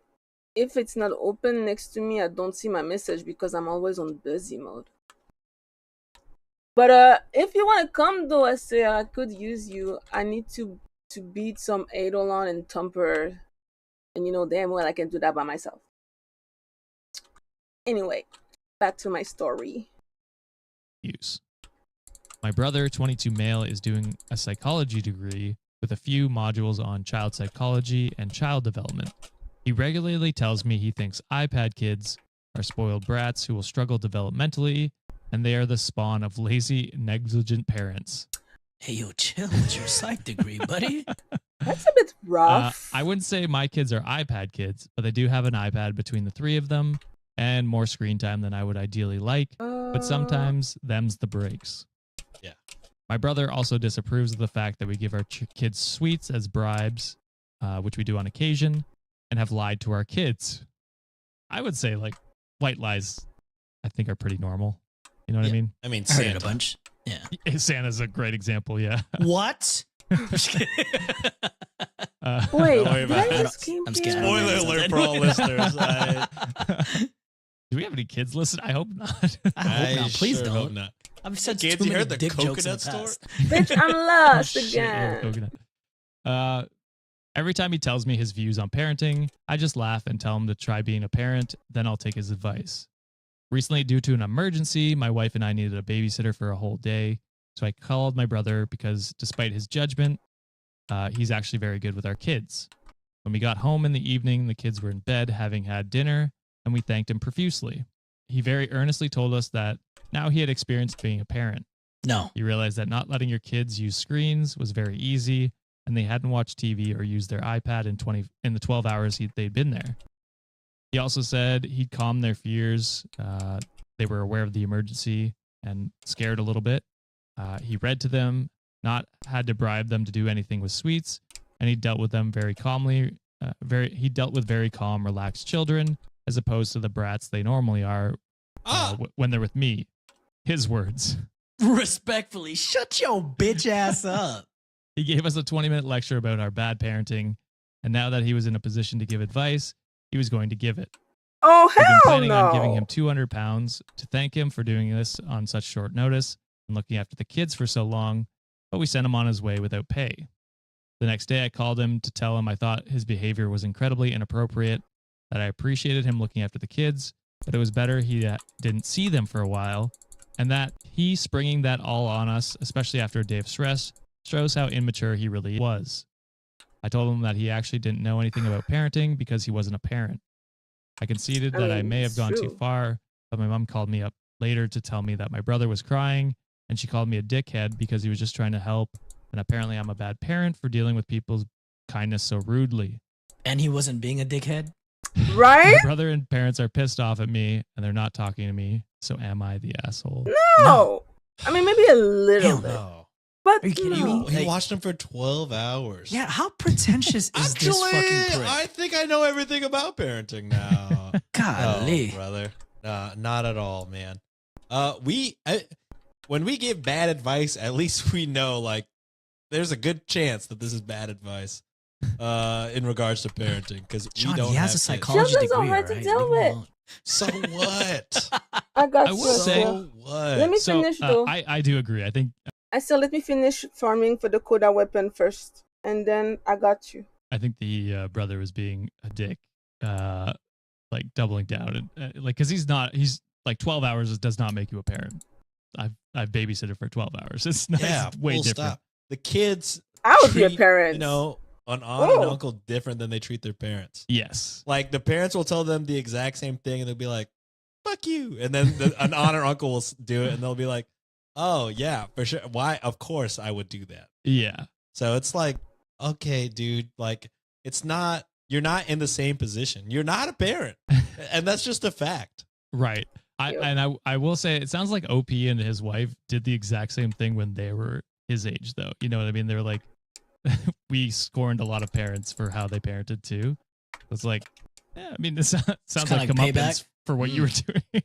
[SPEAKER 1] if it's not open next to me, I don't see my message because I'm always on busy mode. But if you want to come though, Asir, I could use you. I need to beat some Eidolon and Tumper. And you know damn well I can do that by myself. Anyway, back to my story.
[SPEAKER 2] Use. My brother, 22 male, is doing a psychology degree with a few modules on child psychology and child development. He regularly tells me he thinks iPad kids are spoiled brats who will struggle developmentally, and they are the spawn of lazy, negligent parents.
[SPEAKER 4] Hey, yo, chill with your psych degree, buddy.
[SPEAKER 1] That's a bit rough.
[SPEAKER 2] I wouldn't say my kids are iPad kids, but they do have an iPad between the 3 of them and more screen time than I would ideally like, but sometimes them's the breaks.
[SPEAKER 3] Yeah.
[SPEAKER 2] My brother also disapproves of the fact that we give our kids sweets as bribes, which we do on occasion, and have lied to our kids. I would say, like, white lies, I think, are pretty normal. You know what I mean?
[SPEAKER 3] I mean,
[SPEAKER 4] I heard it
[SPEAKER 3] Santa.
[SPEAKER 4] a bunch. Yeah.
[SPEAKER 2] Santa's a great example, yeah.
[SPEAKER 4] What?
[SPEAKER 1] Wait,
[SPEAKER 3] Don't worry
[SPEAKER 1] did I
[SPEAKER 3] about it.
[SPEAKER 1] just came
[SPEAKER 4] I'm
[SPEAKER 1] here?
[SPEAKER 4] scared.
[SPEAKER 3] Spoiler alert for all listeners.
[SPEAKER 2] Do we have any kids listen? I hope not.
[SPEAKER 4] I hope not. Please
[SPEAKER 3] sure
[SPEAKER 4] don't.
[SPEAKER 3] hope not.
[SPEAKER 4] I've said
[SPEAKER 3] Kids,
[SPEAKER 4] too
[SPEAKER 3] you
[SPEAKER 4] many
[SPEAKER 3] heard the
[SPEAKER 4] dick jokes in the
[SPEAKER 3] coconut store?
[SPEAKER 4] past.
[SPEAKER 1] Bitch, I'm lost
[SPEAKER 2] Shit,
[SPEAKER 1] again.
[SPEAKER 2] coconut. Every time he tells me his views on parenting, I just laugh and tell him to try being a parent, then I'll take his advice. Recently, due to an emergency, my wife and I needed a babysitter for a whole day, so I called my brother because despite his judgment, he's actually very good with our kids. When we got home in the evening, the kids were in bed having had dinner, and we thanked him profusely. He very earnestly told us that now he had experienced being a parent.
[SPEAKER 4] No.
[SPEAKER 2] He realized that not letting your kids use screens was very easy, and they hadn't watched TV or used their iPad in the 12 hours they'd been there. He also said he'd calmed their fears. They were aware of the emergency and scared a little bit. He read to them, not had to bribe them to do anything with sweets, and he dealt with them very calmly. He dealt with very calm, relaxed children, as opposed to the brats they normally are when they're with me. His words.
[SPEAKER 4] Respectfully, shut your bitch ass up.
[SPEAKER 2] He gave us a 20-minute lecture about our bad parenting, and now that he was in a position to give advice, he was going to give it.
[SPEAKER 1] Oh,
[SPEAKER 2] We've been
[SPEAKER 1] hell
[SPEAKER 2] planning
[SPEAKER 1] no.
[SPEAKER 2] on giving him £200 to thank him for doing this on such short notice and looking after the kids for so long, but we sent him on his way without pay. The next day, I called him to tell him I thought his behavior was incredibly inappropriate, that I appreciated him looking after the kids, but it was better he didn't see them for a while, and that he springing that all on us, especially after a day of stress, shows how immature he really was. I told him that he actually didn't know anything about parenting because he wasn't a parent. I conceded that I may have gone too far, but my mom called me up later to tell me that my brother was crying, and she called me a dickhead because he was just trying to help, and apparently I'm a bad parent for dealing with people's kindness so rudely.
[SPEAKER 4] And he wasn't being a dickhead?
[SPEAKER 1] Right?
[SPEAKER 2] My brother and parents are pissed off at me, and they're not talking to me, so am I the asshole?
[SPEAKER 1] No. I mean, maybe a little
[SPEAKER 4] Hell
[SPEAKER 1] bit.
[SPEAKER 3] No.
[SPEAKER 1] But
[SPEAKER 4] Are you kidding
[SPEAKER 1] no.
[SPEAKER 4] me?
[SPEAKER 3] He
[SPEAKER 4] Like-
[SPEAKER 3] watched him for 12 hours.
[SPEAKER 4] Yeah, how pretentious is
[SPEAKER 3] Actually,
[SPEAKER 4] this fucking prick?
[SPEAKER 3] I think I know everything about parenting now.
[SPEAKER 4] Golly.
[SPEAKER 3] No, brother. Not at all, man. When we give bad advice, at least we know, like, there's a good chance that this is bad advice in regards to parenting, because we
[SPEAKER 4] John,
[SPEAKER 3] don't
[SPEAKER 4] he has
[SPEAKER 3] have
[SPEAKER 4] a
[SPEAKER 3] kids.
[SPEAKER 4] psychology
[SPEAKER 1] Children's
[SPEAKER 4] degree,
[SPEAKER 1] are hard to
[SPEAKER 4] alright?
[SPEAKER 1] deal
[SPEAKER 4] Leave him
[SPEAKER 1] with.
[SPEAKER 4] alone.
[SPEAKER 3] So what?
[SPEAKER 1] I got
[SPEAKER 2] I
[SPEAKER 1] you.
[SPEAKER 2] will say-
[SPEAKER 1] Estelle.
[SPEAKER 3] So what?
[SPEAKER 1] Let me
[SPEAKER 2] So
[SPEAKER 1] finish though.
[SPEAKER 2] I do agree. I think
[SPEAKER 1] Let me finish farming for the Koda weapon first, and then I got you.
[SPEAKER 2] the brother was being a dick, like doubling down, and like because he's like 12 hours does not make you a parent. I've babysitted for 12 hours. It's not
[SPEAKER 3] Yeah,
[SPEAKER 2] it's way
[SPEAKER 3] full
[SPEAKER 2] different.
[SPEAKER 3] stop. The kids
[SPEAKER 1] I would be a
[SPEAKER 3] treat,
[SPEAKER 1] parent.
[SPEAKER 3] you know, an aunt and
[SPEAKER 1] Oh.
[SPEAKER 3] uncle different than they treat their parents.
[SPEAKER 2] Yes.
[SPEAKER 3] Like, the parents will tell them the exact same thing, and they'll be like, fuck you. And then an aunt or uncle will do it, and they'll be like, oh, yeah, for sure. Why? Of course I would do that.
[SPEAKER 2] Yeah.
[SPEAKER 3] So it's like, okay, dude, like, you're not in the same position. You're not a parent. And that's just a fact.
[SPEAKER 2] Right.
[SPEAKER 1] Yep.
[SPEAKER 2] I will say it sounds like OP and his wife did the exact same thing when they were his age, though. You know what I mean? They were like, we scorned a lot of parents for how they parented too. It's like, yeah, I mean, this sounds
[SPEAKER 4] kinda
[SPEAKER 2] like
[SPEAKER 4] like
[SPEAKER 2] comeuppance
[SPEAKER 4] payback.
[SPEAKER 2] for what you were doing.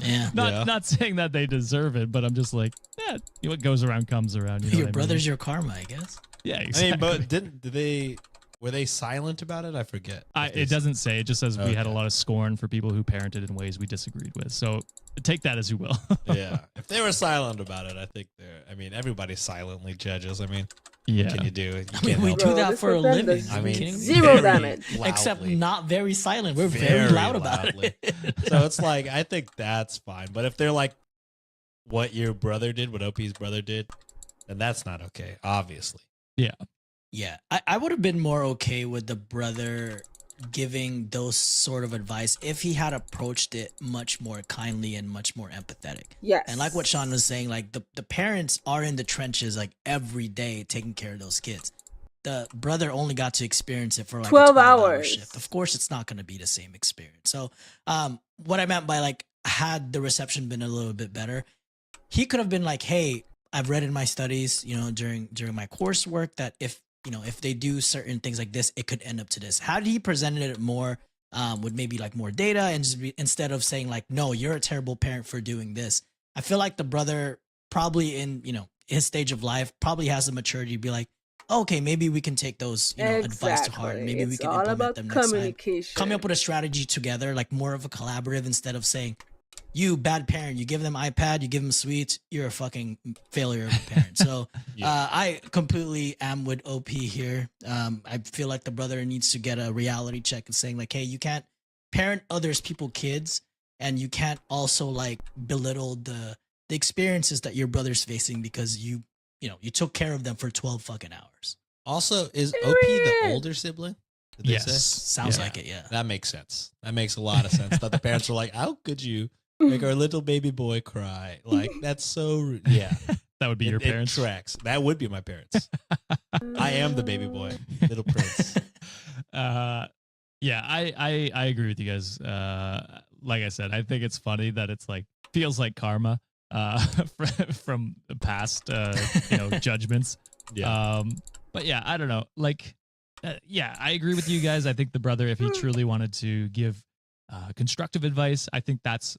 [SPEAKER 4] Yeah.
[SPEAKER 2] Not saying that they deserve it, but I'm just like, yeah, what goes around comes around. You know
[SPEAKER 4] Your
[SPEAKER 2] what I
[SPEAKER 4] brother's
[SPEAKER 2] mean?
[SPEAKER 4] your karma, I guess.
[SPEAKER 2] Yeah,
[SPEAKER 3] I
[SPEAKER 2] exactly.
[SPEAKER 3] mean, but were they silent about it? I forget.
[SPEAKER 2] It doesn't say. It just says we had a
[SPEAKER 3] Okay.
[SPEAKER 2] lot of scorn for people who parented in ways we disagreed with. So take that as you will.
[SPEAKER 3] Yeah. If they were silent about it, I think everybody silently judges. I mean,
[SPEAKER 2] Yeah.
[SPEAKER 3] what can you do? You
[SPEAKER 4] I mean,
[SPEAKER 3] can't
[SPEAKER 4] we
[SPEAKER 3] help
[SPEAKER 4] do
[SPEAKER 3] it.
[SPEAKER 4] that
[SPEAKER 1] this
[SPEAKER 4] for a
[SPEAKER 1] weapon
[SPEAKER 4] living.
[SPEAKER 1] does
[SPEAKER 3] I mean,
[SPEAKER 4] kidding me?
[SPEAKER 1] zero
[SPEAKER 3] very
[SPEAKER 1] damage.
[SPEAKER 4] Except
[SPEAKER 3] loudly.
[SPEAKER 4] not very silent. We're very loud about
[SPEAKER 3] loudly.
[SPEAKER 4] it.
[SPEAKER 3] So it's like, I think that's fine. But if they're like what your brother did, what OP's brother did, then that's not okay, obviously.
[SPEAKER 4] Yeah, I would have been more okay with the brother giving those sort of advice if he had approached it much more kindly and much more empathetic.
[SPEAKER 1] Yes.
[SPEAKER 4] And like what Sean was saying, like the parents are in the trenches like every day taking care of those kids. The brother only got to experience it for like
[SPEAKER 1] 12
[SPEAKER 4] a 12-hour
[SPEAKER 1] hours.
[SPEAKER 4] shift. Of course, it's not going to be the same experience. So, what I meant by like, had the reception been a little bit better, he could have been like, "Hey, I've read in my studies, you know, during my coursework that if they do certain things like this, it could end up to this." How did he presented it more with maybe like more data and just instead of saying like, "No, you're a terrible parent for doing this." I feel like the brother probably in, his stage of life probably has the maturity to be like, okay, maybe we can take those, advice to heart.
[SPEAKER 1] Exactly.
[SPEAKER 4] Maybe we
[SPEAKER 1] It's
[SPEAKER 4] can
[SPEAKER 1] all
[SPEAKER 4] implement
[SPEAKER 1] about
[SPEAKER 4] them next time.
[SPEAKER 1] communication.
[SPEAKER 4] Coming up with a strategy together, like more of a collaborative instead of saying, you bad parent. You give them iPad, you give them sweets. You're a fucking failure of a parent. So I completely am with OP here. I feel like the brother needs to get a reality check and saying like, hey, you can't parent others people kids, and you can't also like belittle the experiences that your brother's facing because you took care of them for 12 fucking hours.
[SPEAKER 3] Also, is OP the older sibling? Did they say?
[SPEAKER 4] Sounds like it. Yeah,
[SPEAKER 3] that makes sense. That makes a lot of sense. That the parents were like, "How could you make our little baby boy cry?" Like that's so rude. Yeah,
[SPEAKER 2] That would be your parents.
[SPEAKER 3] It tracks. That would be my parents. I am the baby boy, little prince.
[SPEAKER 2] Yeah, I agree with you guys. Like I said, I think it's funny that it's like feels like karma from the past judgments.
[SPEAKER 3] Yeah.
[SPEAKER 2] But yeah, I don't know. Like, yeah, I agree with you guys. I think the brother, if he truly wanted to give constructive advice, I think that's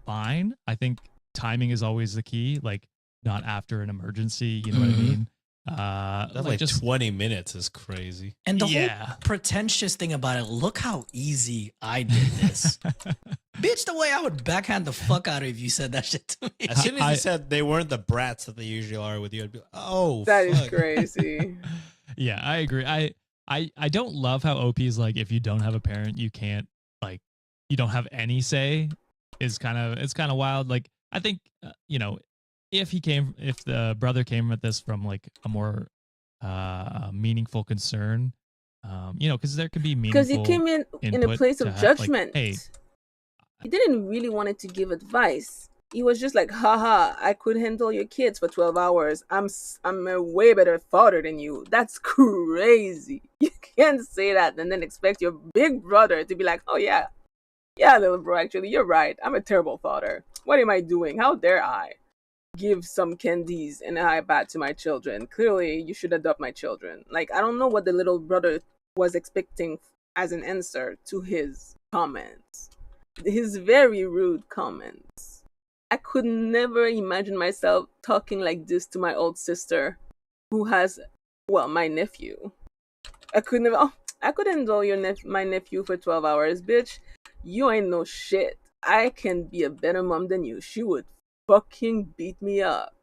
[SPEAKER 2] fine. I think timing is always the key. Like, not after an emergency. You know what I mean?
[SPEAKER 3] That's like just 20 minutes is crazy.
[SPEAKER 4] And the whole pretentious thing about it, look how easy I did this. Bitch, the way I would backhand the fuck out of you said that shit to me.
[SPEAKER 3] As soon as you said they weren't the brats that they usually are with you, I'd be like, oh,
[SPEAKER 1] that is crazy.
[SPEAKER 2] Yeah, I agree. I don't love how OP is like, if you don't have a parent, you can't, like, you don't have any say. It's kind of wild. Like, I think, if the brother came at this from like a more meaningful concern, because there could be meaningful,
[SPEAKER 1] because he came in a place of judgment. Like, hey, he didn't really wanted to give advice. He was just like, haha, I could handle your kids for 12 hours. I'm a way better father than you. That's crazy. You can't say that and then expect your big brother to be like, oh yeah, little bro, actually, you're right. I'm a terrible father. What am I doing? How dare I give some candies and an iPad to my children? Clearly, you should adopt my children. Like, I don't know what the little brother was expecting as an answer to his comments. His very rude comments. I could never imagine myself talking like this to my old sister, who has, my nephew. I could handle my nephew for 12 hours, bitch. You ain't no shit. I can be a better mom than you. She would fucking beat me up.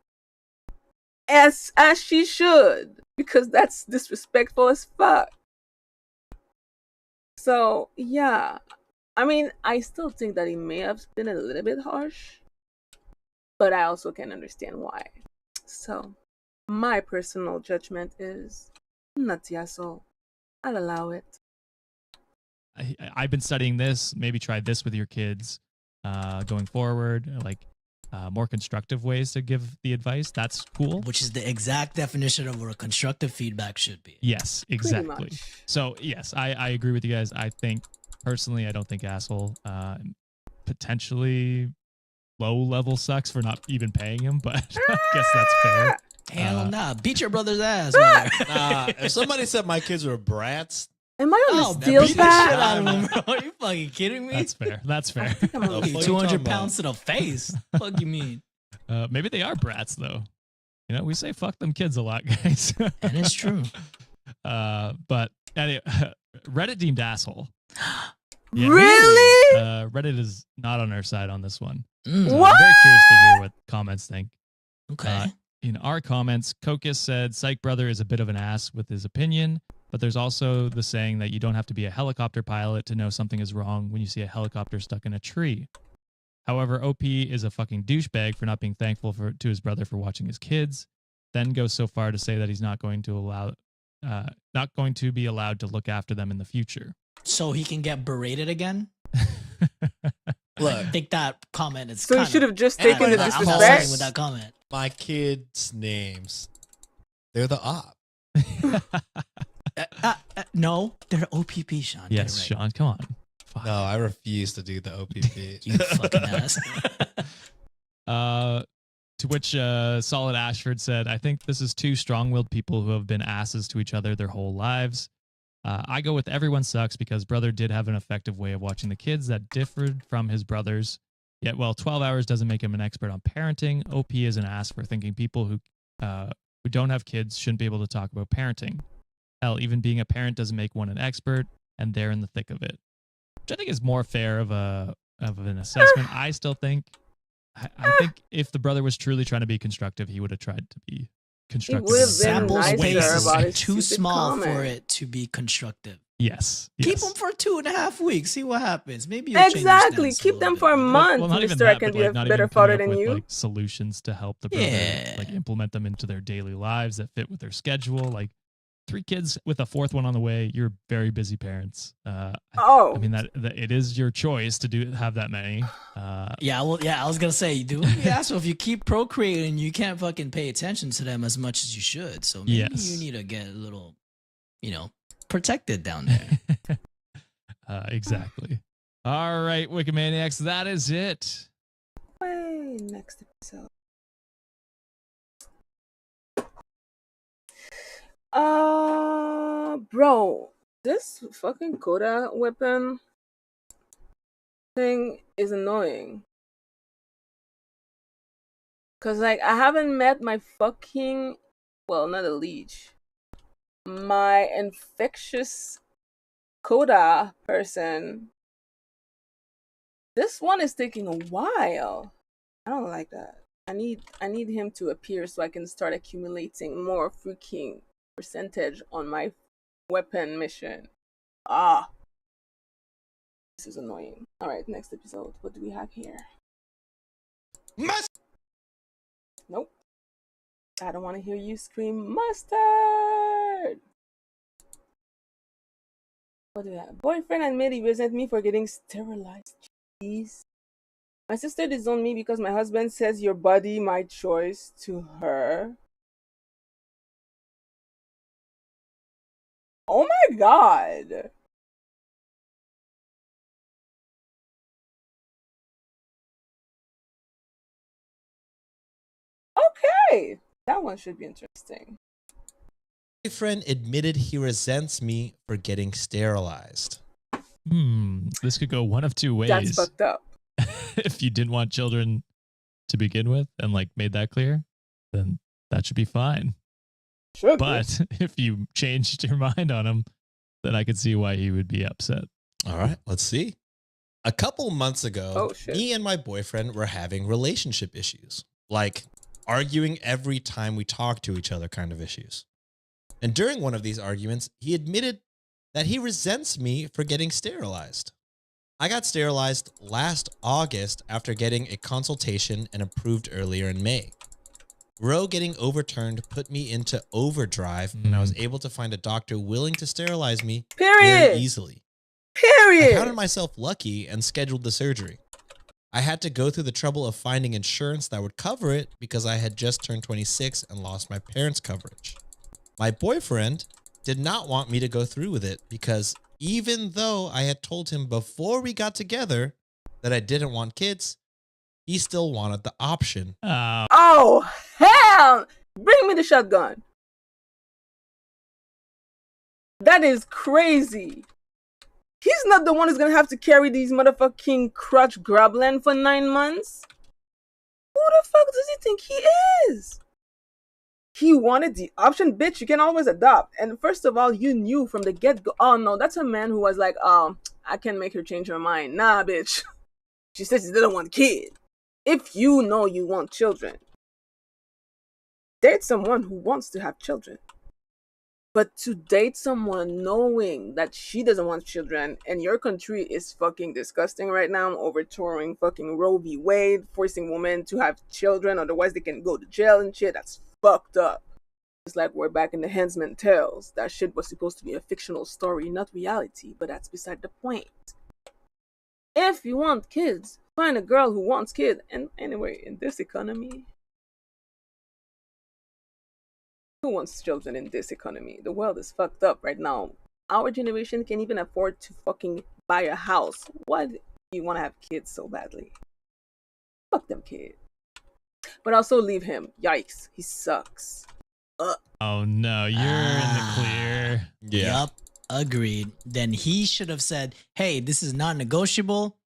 [SPEAKER 1] As she should. Because that's disrespectful as fuck. So, yeah. I mean, I still think that he may have been a little bit harsh. But I also can understand why. So, my personal judgment is not the asshole. I'll allow it.
[SPEAKER 2] I've been studying this. Maybe try this with your kids going forward. Like more constructive ways to give the advice. That's cool.
[SPEAKER 4] Which is the exact definition of what a constructive feedback should be.
[SPEAKER 2] Yes, exactly. So yes, I agree with you guys. I think personally, I don't think asshole. Potentially low level sucks for not even paying him, but I guess that's fair.
[SPEAKER 4] Hell nah, beat your brother's ass.
[SPEAKER 3] If somebody said my kids were brats,
[SPEAKER 1] am I on the steel
[SPEAKER 4] pad? Are you fucking kidding me?
[SPEAKER 2] That's fair.
[SPEAKER 4] 200 pounds to the face. Fuck you mean?
[SPEAKER 2] Maybe they are brats though. We say fuck them kids a lot, guys.
[SPEAKER 4] That is true.
[SPEAKER 2] But anyway, Reddit deemed asshole.
[SPEAKER 1] Yeah, really?
[SPEAKER 2] Reddit is not on our side on this one.
[SPEAKER 1] What?
[SPEAKER 2] I'm very curious to hear what comments think.
[SPEAKER 4] Okay.
[SPEAKER 2] In our comments, Kokus said, Psych Brother is a bit of an ass with his opinion, but there's also the saying that you don't have to be a helicopter pilot to know something is wrong when you see a helicopter stuck in a tree. However, OP is a fucking douchebag for not being thankful to his brother for watching his kids, then goes so far to say that he's not going to be allowed to look after them in the future.
[SPEAKER 4] So he can get berated again? Look, I think that comment is
[SPEAKER 1] so he should have just taken the
[SPEAKER 4] disrespect.
[SPEAKER 1] disrespect
[SPEAKER 4] With that comment.
[SPEAKER 3] My kids' names, they're the op.
[SPEAKER 4] No, they're OPP, Sean.
[SPEAKER 2] Yes, right. Sean, come on.
[SPEAKER 3] No, I refuse to do the OPP.
[SPEAKER 4] You fucking ass.
[SPEAKER 2] To which Solid Ashford said, I think this is two strong-willed people who have been asses to each other their whole lives. I go with everyone sucks because brother did have an effective way of watching the kids that differed from his brothers. Yet, while 12 hours doesn't make him an expert on parenting, OP is an ass for thinking people who don't have kids shouldn't be able to talk about parenting. Hell, even being a parent doesn't make one an expert, and they're in the thick of it. Which I think is more fair of an assessment. I still think I think if the brother was truly trying to be constructive, he would have tried to be constructive.
[SPEAKER 1] would've been
[SPEAKER 4] Sample
[SPEAKER 1] nicer
[SPEAKER 4] space
[SPEAKER 1] about
[SPEAKER 4] is
[SPEAKER 1] his
[SPEAKER 4] too
[SPEAKER 1] stupid
[SPEAKER 4] small
[SPEAKER 1] comment.
[SPEAKER 4] for it to be constructive.
[SPEAKER 2] Yes.
[SPEAKER 4] Keep
[SPEAKER 2] yes.
[SPEAKER 4] them for 2.5 weeks. See what happens. Maybe you'll change your
[SPEAKER 1] Exactly.
[SPEAKER 4] stance a
[SPEAKER 1] Keep
[SPEAKER 4] little
[SPEAKER 1] them
[SPEAKER 4] bit.
[SPEAKER 1] for a month,
[SPEAKER 2] Well, not even
[SPEAKER 1] Mister. I
[SPEAKER 2] that,
[SPEAKER 1] can
[SPEAKER 2] but
[SPEAKER 1] be
[SPEAKER 2] like
[SPEAKER 1] a
[SPEAKER 2] not
[SPEAKER 1] better
[SPEAKER 2] even coming
[SPEAKER 1] father
[SPEAKER 2] up
[SPEAKER 1] than
[SPEAKER 2] with
[SPEAKER 1] you.
[SPEAKER 2] like solutions to help the brother
[SPEAKER 4] Yeah.
[SPEAKER 2] like implement them into their daily lives that fit with their schedule. Like 3 kids with a 4th one on the way. You're very busy parents.
[SPEAKER 1] Oh,
[SPEAKER 2] I mean that it is your choice to have that many.
[SPEAKER 4] Yeah, well, yeah, I was gonna say, dude. Yeah, so if you keep procreating, you can't fucking pay attention to them as much as you should. So maybe
[SPEAKER 2] Yes.
[SPEAKER 4] you need to get a little, protected down there.
[SPEAKER 2] Exactly. All right, Wikimaniacs, that is it.
[SPEAKER 1] wait, next episode. Bro, this fucking Coda weapon thing is annoying. Cause like I haven't met my fucking, well, not a leech, my infectious Coda person. This one is taking a while. I don't like that. I need him to appear so I can start accumulating more freaking percentage on my weapon mission. This is annoying. Alright, next episode. What do we have here? Nope. I don't want to hear you scream mustard. What do we have? Boyfriend admit he resent me for getting sterilized. Jeez. My sister disowned me because my husband says your body, my choice to her. Oh my god. Okay. That one should be interesting.
[SPEAKER 3] My friend admitted he resents me for getting sterilized.
[SPEAKER 2] This could go one of 2 ways.
[SPEAKER 1] That's fucked up.
[SPEAKER 2] If you didn't want children to begin with and like made that clear, then that should be fine.
[SPEAKER 1] Should
[SPEAKER 2] But if you changed your mind on him, then I could see why he would be upset.
[SPEAKER 3] All right, let's see. A couple months ago,
[SPEAKER 1] shit.
[SPEAKER 3] me and my boyfriend were having relationship issues, like arguing every time we talk to each other kind of issues. And during one of these arguments, he admitted that he resents me for getting sterilized. I got sterilized last August after getting a consultation and approved earlier in May. Roe getting overturned put me into overdrive, and I was able to find a doctor willing to sterilize me very
[SPEAKER 1] Period.
[SPEAKER 3] easily.
[SPEAKER 1] Period.
[SPEAKER 3] I counted myself lucky and scheduled the surgery. I had to go through the trouble of finding insurance that would cover it because I had just turned 26 and lost my parents' coverage. My boyfriend did not want me to go through with it because even though I had told him before we got together that I didn't want kids, he still wanted the option.
[SPEAKER 1] Oh, hell! Bring me the shotgun. That is crazy. He's not the one who's gonna have to carry these motherfucking crutch grubland for 9 months. Who the fuck does he think he is? He wanted the option, bitch. You can always adopt. And first of all, you knew from the get-go. Oh no, that's a man who was like, I can make her change her mind. Nah, bitch. She says she doesn't want a kid. If you know you want children, date someone who wants to have children. But to date someone knowing that she doesn't want children and your country is fucking disgusting right now, overthrowing fucking Roe v. Wade, forcing women to have children, otherwise they can go to jail and shit, that's fucked up. It's like we're back in the Handmaid's Tales. That shit was supposed to be a fictional story, not reality, but that's beside the point. If you want kids, find a girl who wants kids. And anyway, in this economy, who wants children in this economy? The world is fucked up right now. Our generation can't even afford to fucking buy a house. Why do you want to have kids so badly? Fuck them kids. But also leave him. Yikes. He sucks.
[SPEAKER 2] Oh no, you're in the clear.
[SPEAKER 4] Yup. Agreed. Then he should have said, hey, this is not negotiable.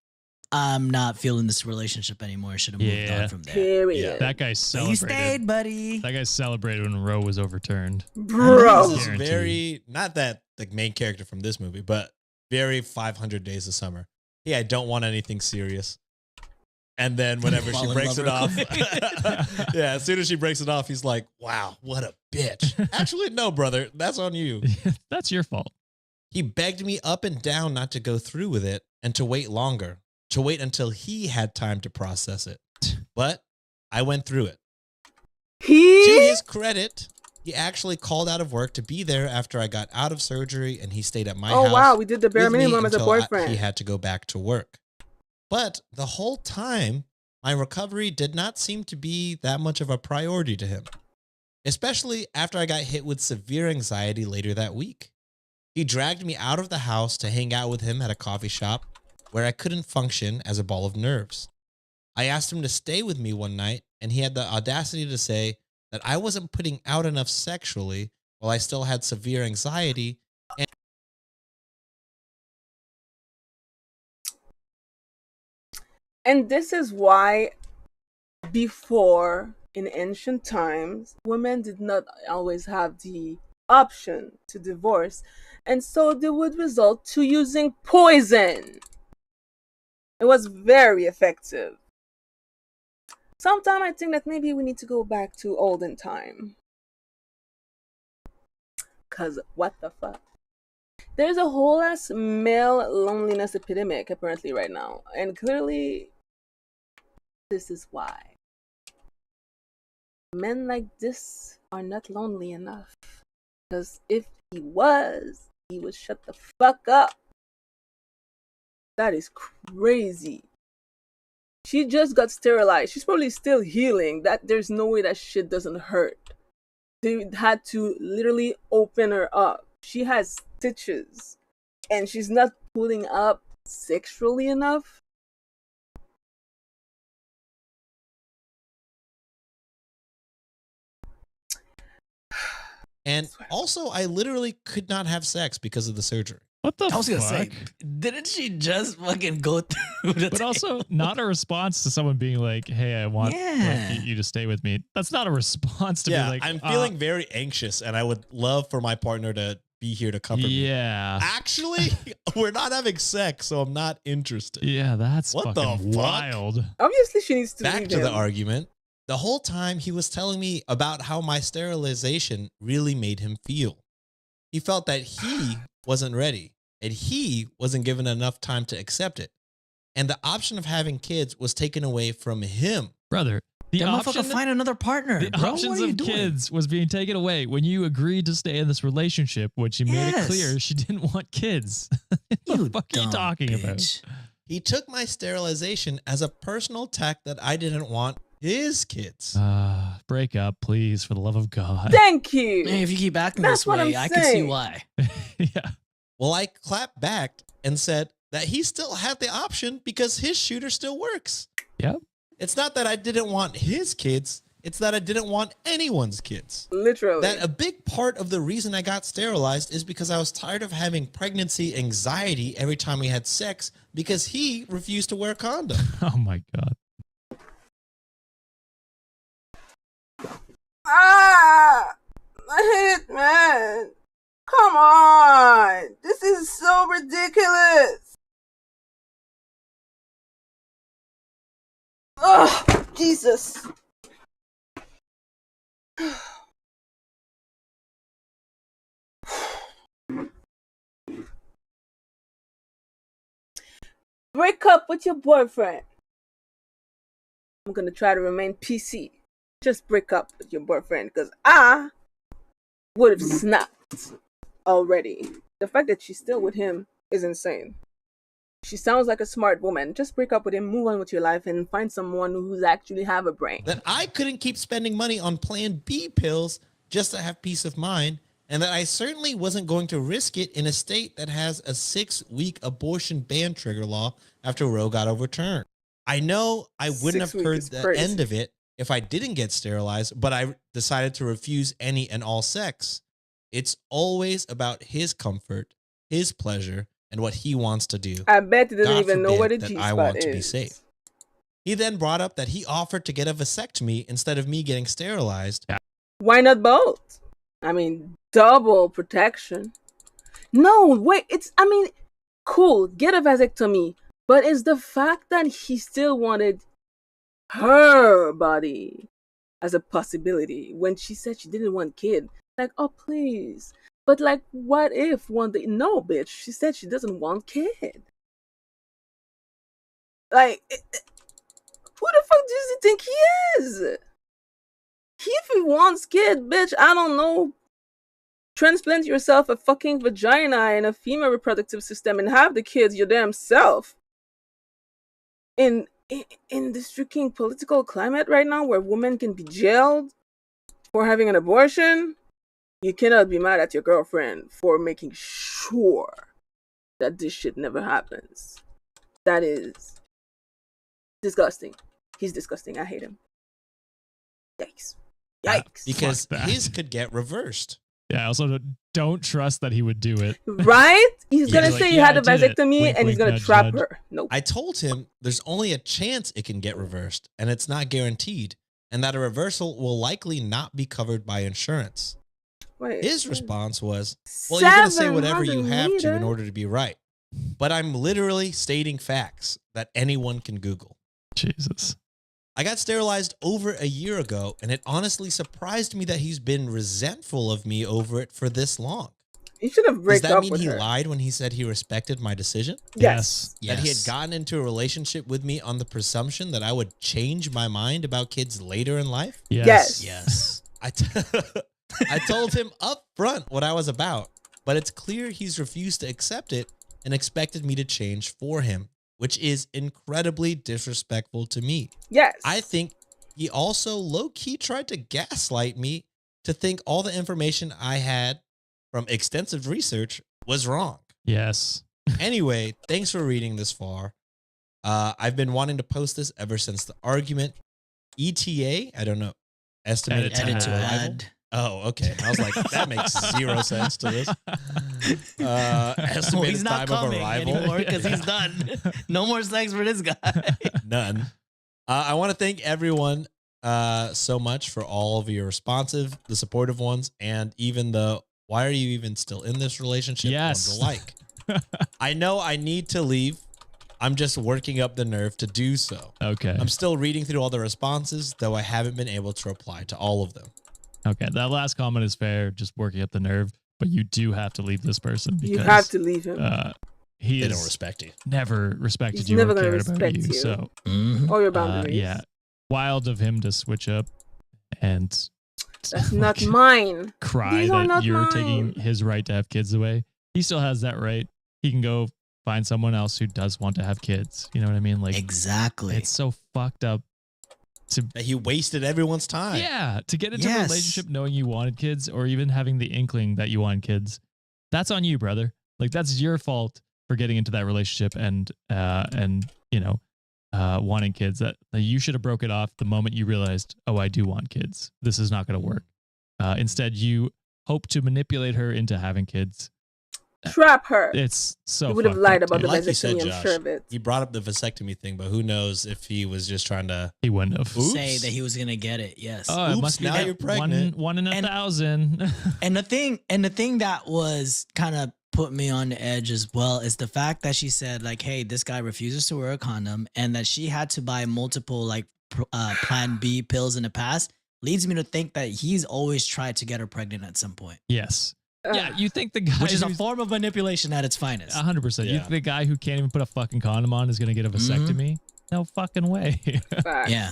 [SPEAKER 4] I'm not feeling this relationship anymore. Should have moved on from there.
[SPEAKER 1] Period.
[SPEAKER 2] That guy
[SPEAKER 4] But
[SPEAKER 2] celebrated.
[SPEAKER 4] you stayed, buddy.
[SPEAKER 2] That guy celebrated when Roe was overturned.
[SPEAKER 1] Bro.
[SPEAKER 3] This is
[SPEAKER 2] Guaranteed.
[SPEAKER 3] very, not that the main character from this movie, but very 500 Days of Summer. Hey, I don't want anything serious. And then whenever
[SPEAKER 4] Fall
[SPEAKER 3] she
[SPEAKER 4] in
[SPEAKER 3] breaks it
[SPEAKER 4] love
[SPEAKER 3] off,
[SPEAKER 4] real quick.
[SPEAKER 3] yeah, as soon as she breaks it off, he's like, wow, what a bitch. Actually, no, brother, that's on you.
[SPEAKER 2] That's your fault.
[SPEAKER 3] He begged me up and down not to go through with it and to wait longer, to wait until he had time to process it. But I went through it. To his credit, he actually called out of work to be there after I got out of surgery, and he stayed at my house.
[SPEAKER 1] Oh wow, we did the bare
[SPEAKER 3] with me
[SPEAKER 1] minimum as a
[SPEAKER 3] until
[SPEAKER 1] boyfriend.
[SPEAKER 3] he had to go back to work. But the whole time, my recovery did not seem to be that much of a priority to him, especially after I got hit with severe anxiety later that week. He dragged me out of the house to hang out with him at a coffee shop where I couldn't function as a ball of nerves. I asked him to stay with me one night, and he had the audacity to say that I wasn't putting out enough sexually while I still had severe anxiety.
[SPEAKER 1] And this is why before, in ancient times, women did not always have the option to divorce, and so they would resort to using poison. It was very effective. Sometimes I think that maybe we need to go back to olden time. Cause what the fuck? There's a whole ass male loneliness epidemic apparently right now, and clearly this is why. Men like this are not lonely enough. Because if he would shut the fuck up. That is crazy. She just got sterilized. She's probably still healing. There's no way that shit doesn't hurt. They had to literally open her up. She has stitches. And she's not pulling up sexually enough.
[SPEAKER 3] And also, I literally could not have sex because of the surgery.
[SPEAKER 2] What the
[SPEAKER 4] I was gonna say,
[SPEAKER 2] fuck?
[SPEAKER 4] didn't she just fucking go through the
[SPEAKER 2] But also not a response to someone being like, hey, I want you to stay with me. That's not a response to be like,
[SPEAKER 3] I'm feeling very anxious, and I would love for my partner to be here to comfort me.
[SPEAKER 2] Yeah.
[SPEAKER 3] Actually, we're not having sex, so I'm not interested.
[SPEAKER 2] Yeah, that's
[SPEAKER 3] What the
[SPEAKER 2] fucking
[SPEAKER 3] fuck?
[SPEAKER 2] wild.
[SPEAKER 1] Obviously, she needs to
[SPEAKER 3] Back
[SPEAKER 1] leave
[SPEAKER 3] to
[SPEAKER 1] him.
[SPEAKER 3] the argument. The whole time he was telling me about how my sterilization really made him feel. He felt that he wasn't ready, and he wasn't given enough time to accept it. And the option of having kids was taken away from him.
[SPEAKER 2] Brother, the
[SPEAKER 4] That
[SPEAKER 2] option,
[SPEAKER 4] motherfucker find another partner.
[SPEAKER 2] the
[SPEAKER 4] bro.
[SPEAKER 2] options
[SPEAKER 4] What are you
[SPEAKER 2] of
[SPEAKER 4] doing?
[SPEAKER 2] kids was being taken away when you agreed to stay in this relationship, which you made it
[SPEAKER 4] Yes.
[SPEAKER 2] clear she didn't want kids. What
[SPEAKER 4] You
[SPEAKER 2] the fuck are you
[SPEAKER 4] dumb
[SPEAKER 2] talking about?
[SPEAKER 4] bitch.
[SPEAKER 3] He took my sterilization as a personal attack that I didn't want his kids.
[SPEAKER 2] Break up, please, for the love of God.
[SPEAKER 1] Thank you.
[SPEAKER 4] Hey, if you keep acting
[SPEAKER 1] That's
[SPEAKER 4] this
[SPEAKER 1] what
[SPEAKER 4] way,
[SPEAKER 1] I'm
[SPEAKER 4] I can see
[SPEAKER 1] saying.
[SPEAKER 4] why.
[SPEAKER 2] Yeah.
[SPEAKER 3] Well, I clapped back and said that he still had the option because his shooter still works.
[SPEAKER 2] Yep.
[SPEAKER 3] It's not that I didn't want his kids. It's that I didn't want anyone's kids.
[SPEAKER 1] Literally.
[SPEAKER 3] That a big part of the reason I got sterilized is because I was tired of having pregnancy anxiety every time we had sex because he refused to wear a condom.
[SPEAKER 2] Oh my God.
[SPEAKER 1] I hate it, man. Come on. This is so ridiculous. Ugh, Jesus. Break up with your boyfriend. I'm gonna try to remain PC. Just break up with your boyfriend because I would have snapped already. The fact that she's still with him is insane. She sounds like a smart woman. Just break up with him, move on with your life, and find someone who's actually have a brain.
[SPEAKER 3] That I couldn't keep spending money on Plan B pills just to have peace of mind, and that I certainly wasn't going to risk it in a state that has a 6-week abortion ban trigger law after Roe got overturned. I know I wouldn't
[SPEAKER 1] 6
[SPEAKER 3] have heard
[SPEAKER 1] weeks is
[SPEAKER 3] the
[SPEAKER 1] crazy.
[SPEAKER 3] end of it if I didn't get sterilized, but I decided to refuse any and all sex. It's always about his comfort, his pleasure, and what he wants to do.
[SPEAKER 1] I bet he doesn't
[SPEAKER 3] God
[SPEAKER 1] even know
[SPEAKER 3] forbid
[SPEAKER 1] what a
[SPEAKER 3] that
[SPEAKER 1] G-spot
[SPEAKER 3] I want
[SPEAKER 1] is.
[SPEAKER 3] to be safe. He then brought up that he offered to get a vasectomy instead of me getting sterilized.
[SPEAKER 1] Why not both? I mean, double protection. No, wait, cool, get a vasectomy. But it's the fact that he still wanted her body as a possibility when she said she didn't want kid. Like, oh please. But like, what if one day? No, bitch. She said she doesn't want kid. Like, who the fuck does he think he is? If he wants kid, bitch, I don't know. Transplant yourself a fucking vagina and a female reproductive system and have the kids your damn self. In this freaking political climate right now where women can be jailed for having an abortion, you cannot be mad at your girlfriend for making sure that this shit never happens. That is disgusting. He's disgusting. I hate him. Yikes. Yikes.
[SPEAKER 3] Because
[SPEAKER 2] Fuck that.
[SPEAKER 3] his could get reversed.
[SPEAKER 2] Yeah, I also don't trust that he would do it.
[SPEAKER 1] Right? He's
[SPEAKER 2] Yeah,
[SPEAKER 1] gonna
[SPEAKER 2] like,
[SPEAKER 1] say he
[SPEAKER 2] yeah,
[SPEAKER 1] had a
[SPEAKER 2] I did it.
[SPEAKER 1] vasectomy
[SPEAKER 2] Wink,
[SPEAKER 1] and he's
[SPEAKER 2] wink,
[SPEAKER 1] gonna
[SPEAKER 2] nudge,
[SPEAKER 1] trap
[SPEAKER 2] nudge.
[SPEAKER 1] her. Nope.
[SPEAKER 3] I told him there's only a chance it can get reversed, and it's not guaranteed, and that a reversal will likely not be covered by insurance.
[SPEAKER 1] Wait.
[SPEAKER 3] His response was, well, you're going to say whatever you
[SPEAKER 1] 700
[SPEAKER 3] have to in
[SPEAKER 1] meters?
[SPEAKER 3] order to be right. But I'm literally stating facts that anyone can Google.
[SPEAKER 2] Jesus.
[SPEAKER 3] I got sterilized over a year ago, and it honestly surprised me that he's been resentful of me over it for this long.
[SPEAKER 1] You should have
[SPEAKER 3] Does
[SPEAKER 1] break
[SPEAKER 3] that
[SPEAKER 1] up
[SPEAKER 3] mean
[SPEAKER 1] with
[SPEAKER 3] he
[SPEAKER 1] her.
[SPEAKER 3] lied when he said he respected my decision?
[SPEAKER 1] Yes.
[SPEAKER 3] That he had gotten into a relationship with me on the presumption that I would change my mind about kids later in life?
[SPEAKER 2] Yes.
[SPEAKER 4] Yes.
[SPEAKER 3] I told him up front what I was about, but it's clear he's refused to accept it and expected me to change for him, which is incredibly disrespectful to me.
[SPEAKER 1] Yes.
[SPEAKER 3] I think he also low-key tried to gaslight me to think all the information I had from extensive research was wrong.
[SPEAKER 2] Yes.
[SPEAKER 3] Anyway, thanks for reading this far. I've been wanting to post this ever since the argument. ETA, I don't know. Estimated time
[SPEAKER 4] Edit
[SPEAKER 3] to
[SPEAKER 4] to
[SPEAKER 3] arrival.
[SPEAKER 4] add.
[SPEAKER 3] Oh, okay. I was like, that makes zero sense to this.
[SPEAKER 4] Well,
[SPEAKER 3] Estimated
[SPEAKER 4] he's not
[SPEAKER 3] time of
[SPEAKER 4] coming
[SPEAKER 3] arrival.
[SPEAKER 4] anymore because he's done. No more sex for this guy.
[SPEAKER 3] None. I want to thank everyone so much for all of your responsive, the supportive ones, and even the why are you even still in this relationship
[SPEAKER 2] Yes.
[SPEAKER 3] ones alike. I know I need to leave. I'm just working up the nerve to do so.
[SPEAKER 2] Okay.
[SPEAKER 3] I'm still reading through all the responses, though I haven't been able to reply to all of them.
[SPEAKER 2] Okay. That last comment is fair, just working up the nerve, but you do have to leave this person because
[SPEAKER 1] you have to leave him.
[SPEAKER 2] he
[SPEAKER 3] They
[SPEAKER 2] has
[SPEAKER 3] don't respect you.
[SPEAKER 2] never respected
[SPEAKER 1] He's
[SPEAKER 2] you
[SPEAKER 1] never
[SPEAKER 2] or
[SPEAKER 1] gonna
[SPEAKER 2] cared about
[SPEAKER 1] respect
[SPEAKER 2] you.
[SPEAKER 1] you.
[SPEAKER 2] So
[SPEAKER 1] Or your boundaries.
[SPEAKER 2] yeah, wild of him to switch up and
[SPEAKER 1] That's not mine.
[SPEAKER 2] cry
[SPEAKER 1] These are
[SPEAKER 2] that
[SPEAKER 1] not
[SPEAKER 2] you're
[SPEAKER 1] mine.
[SPEAKER 2] taking his right to have kids away. He still has that right. He can go find someone else who does want to have kids. You know what I mean? Like
[SPEAKER 4] Exactly.
[SPEAKER 2] it's so fucked up to
[SPEAKER 3] That he wasted everyone's time.
[SPEAKER 2] yeah, to get into a
[SPEAKER 4] Yes.
[SPEAKER 2] relationship knowing you wanted kids or even having the inkling that you wanted kids. That's on you, brother. Like that's your fault for getting into that relationship and you know, wanting kids. That you should have broke it off the moment you realized, oh, I do want kids. This is not going to work. Instead, you hope to manipulate her into having kids.
[SPEAKER 1] Trap her.
[SPEAKER 2] It's so
[SPEAKER 1] You would have
[SPEAKER 2] fucked
[SPEAKER 1] lied
[SPEAKER 2] up,
[SPEAKER 1] about
[SPEAKER 2] dude.
[SPEAKER 1] the
[SPEAKER 3] Like you said,
[SPEAKER 1] vasectomy, I'm
[SPEAKER 3] Josh,
[SPEAKER 1] sure of it.
[SPEAKER 3] he brought up the vasectomy thing, but who knows if he was just trying to
[SPEAKER 2] He wouldn't have.
[SPEAKER 3] Oops.
[SPEAKER 4] Say that he was gonna get it. Yes.
[SPEAKER 2] Oh, it
[SPEAKER 3] Oops,
[SPEAKER 2] must be
[SPEAKER 3] now
[SPEAKER 2] that
[SPEAKER 3] you're pregnant.
[SPEAKER 2] one in a
[SPEAKER 4] And-
[SPEAKER 2] thousand.
[SPEAKER 4] And the thing that was kind of put me on the edge as well is the fact that she said like, "Hey, this guy refuses to wear a condom," and that she had to buy multiple like Plan B pills in the past. Leads me to think that he's always tried to get her pregnant at some point,
[SPEAKER 2] Yes.
[SPEAKER 1] Ugh.
[SPEAKER 2] Yeah, you think the guy
[SPEAKER 4] which is a
[SPEAKER 2] who's-
[SPEAKER 4] form of manipulation at its finest.
[SPEAKER 2] 100%. You
[SPEAKER 3] Yeah.
[SPEAKER 2] think the guy who can't even put a fucking condom on is going to get a vasectomy? No fucking way.
[SPEAKER 1] Facts.
[SPEAKER 4] Yeah.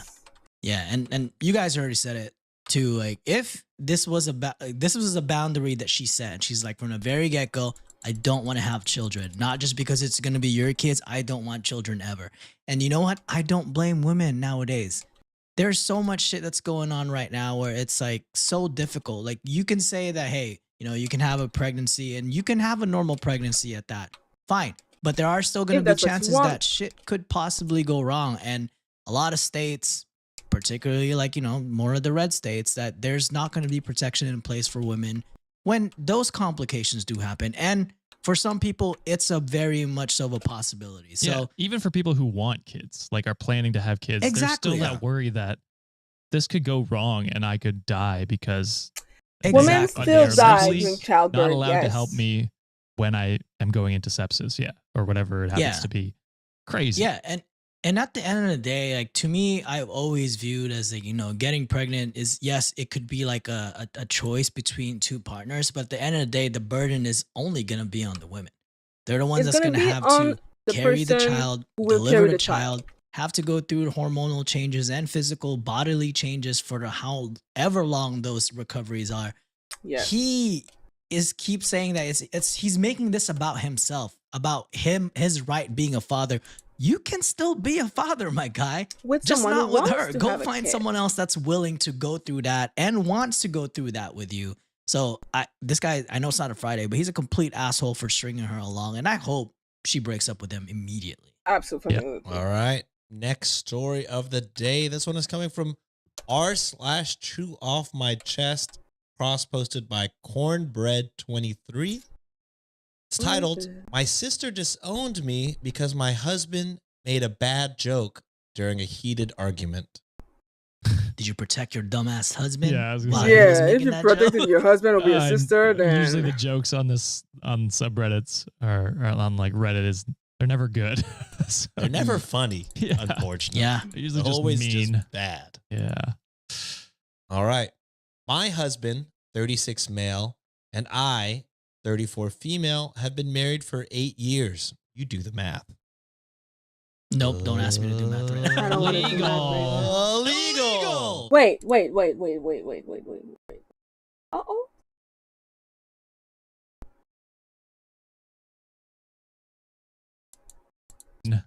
[SPEAKER 4] Yeah, and you guys already said it too. Like, if this was a boundary that she set, she's like from the very get go, I don't want to have children, not just because it's gonna be your kids. I don't want children ever. And you know what? I don't blame women nowadays. There's so much shit that's going on right now where it's like so difficult. Like you can say that, hey, you know, you can have a pregnancy and you can have a normal pregnancy at that. Fine. But there are still going
[SPEAKER 1] If
[SPEAKER 4] to be
[SPEAKER 1] that's what you
[SPEAKER 4] chances
[SPEAKER 1] want.
[SPEAKER 4] that shit could possibly go wrong. And a lot of states, particularly like, you know, more of the red states, that there's not going to be protection in place for women when those complications do happen. And for some people, it's a very much so of a possibility. So
[SPEAKER 2] Yeah, even for people who want kids, like are planning to have kids,
[SPEAKER 4] Exactly.
[SPEAKER 2] there's still that worry that this could go wrong and I could die because
[SPEAKER 1] Women
[SPEAKER 4] Exactly.
[SPEAKER 1] still
[SPEAKER 2] they're
[SPEAKER 1] die
[SPEAKER 2] literally
[SPEAKER 1] during childbirth.
[SPEAKER 2] not allowed to
[SPEAKER 1] yes.
[SPEAKER 2] help me when I am going into sepsis, or whatever it happens
[SPEAKER 4] Yeah.
[SPEAKER 2] to be. Crazy.
[SPEAKER 4] yeah, And at the end of the day, like to me, I've always viewed as like, getting pregnant is, yes, it could be like a choice between two partners, but at the end of the day, the burden is only gonna be on the women. They're the ones
[SPEAKER 1] It's
[SPEAKER 4] that's
[SPEAKER 1] gonna
[SPEAKER 4] gonna
[SPEAKER 1] be
[SPEAKER 4] have
[SPEAKER 1] on
[SPEAKER 4] to
[SPEAKER 1] the
[SPEAKER 4] carry the
[SPEAKER 1] person
[SPEAKER 4] child,
[SPEAKER 1] who will
[SPEAKER 4] deliver
[SPEAKER 1] carry
[SPEAKER 4] the
[SPEAKER 1] the child.
[SPEAKER 4] child, have to go through hormonal changes and physical bodily changes for the however long those recoveries are.
[SPEAKER 1] Yes.
[SPEAKER 4] He keeps saying that he's making this about himself, about his right being a father. You can still be a father, my guy.
[SPEAKER 1] With
[SPEAKER 4] Just
[SPEAKER 1] someone
[SPEAKER 4] not
[SPEAKER 1] who
[SPEAKER 4] with
[SPEAKER 1] wants
[SPEAKER 4] her.
[SPEAKER 1] to
[SPEAKER 4] Go
[SPEAKER 1] have a
[SPEAKER 4] find
[SPEAKER 1] kid.
[SPEAKER 4] someone else that's willing to go through that and wants to go through that with you. So this guy, I know it's not a Friday, but he's a complete asshole for stringing her along, and I hope she breaks up with him immediately.
[SPEAKER 1] Absolutely.
[SPEAKER 3] All right. Next story of the day. This one is coming from r/chew off my chest, cross posted by cornbread23. It's titled, "My sister disowned me because my husband made a bad joke during a heated argument."
[SPEAKER 4] Did you protect your dumbass husband?
[SPEAKER 2] Yeah, I was gonna
[SPEAKER 4] while
[SPEAKER 2] say.
[SPEAKER 4] he was
[SPEAKER 1] Yeah, if
[SPEAKER 4] making
[SPEAKER 1] you
[SPEAKER 4] that
[SPEAKER 1] protected
[SPEAKER 4] joke?
[SPEAKER 1] your husband or your
[SPEAKER 2] And
[SPEAKER 1] sister, then
[SPEAKER 2] usually the jokes on subreddits or on like Reddit is they're never good. So,
[SPEAKER 3] They're never funny,
[SPEAKER 2] Yeah.
[SPEAKER 3] unfortunately.
[SPEAKER 4] Yeah.
[SPEAKER 2] they're usually
[SPEAKER 3] They're
[SPEAKER 2] just
[SPEAKER 3] always
[SPEAKER 2] mean.
[SPEAKER 3] just bad.
[SPEAKER 2] Yeah.
[SPEAKER 3] All right. My husband, 36 male, and I, 34 female, have been married for 8 years. You do the math.
[SPEAKER 4] Nope, don't ask me to do math right now.
[SPEAKER 1] I don't want to do that right now.
[SPEAKER 3] Illegal.
[SPEAKER 1] Wait. Uh-oh.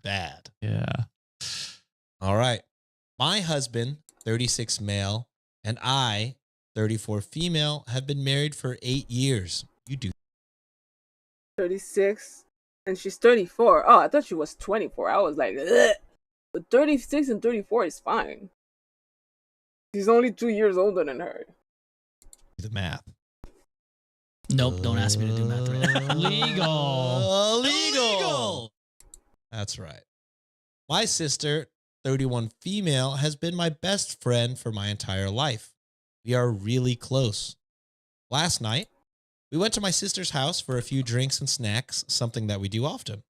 [SPEAKER 3] Bad.
[SPEAKER 2] Yeah.
[SPEAKER 3] All right. My husband, 36 male, and I, 34 female, have been married for 8 years. You do.
[SPEAKER 1] 36 and she's 34. Oh, I thought she was 24. I was like, ugh. But 36 and 34 is fine. He's only 2 years older than her.
[SPEAKER 3] The math.
[SPEAKER 4] Nope, don't ask me to do math right now.
[SPEAKER 3] Illegal. That's right. My sister, 31 female, has been my best friend for my entire life. We are really close. Last night, we went to my sister's house for a few drinks and snacks, something that we do often.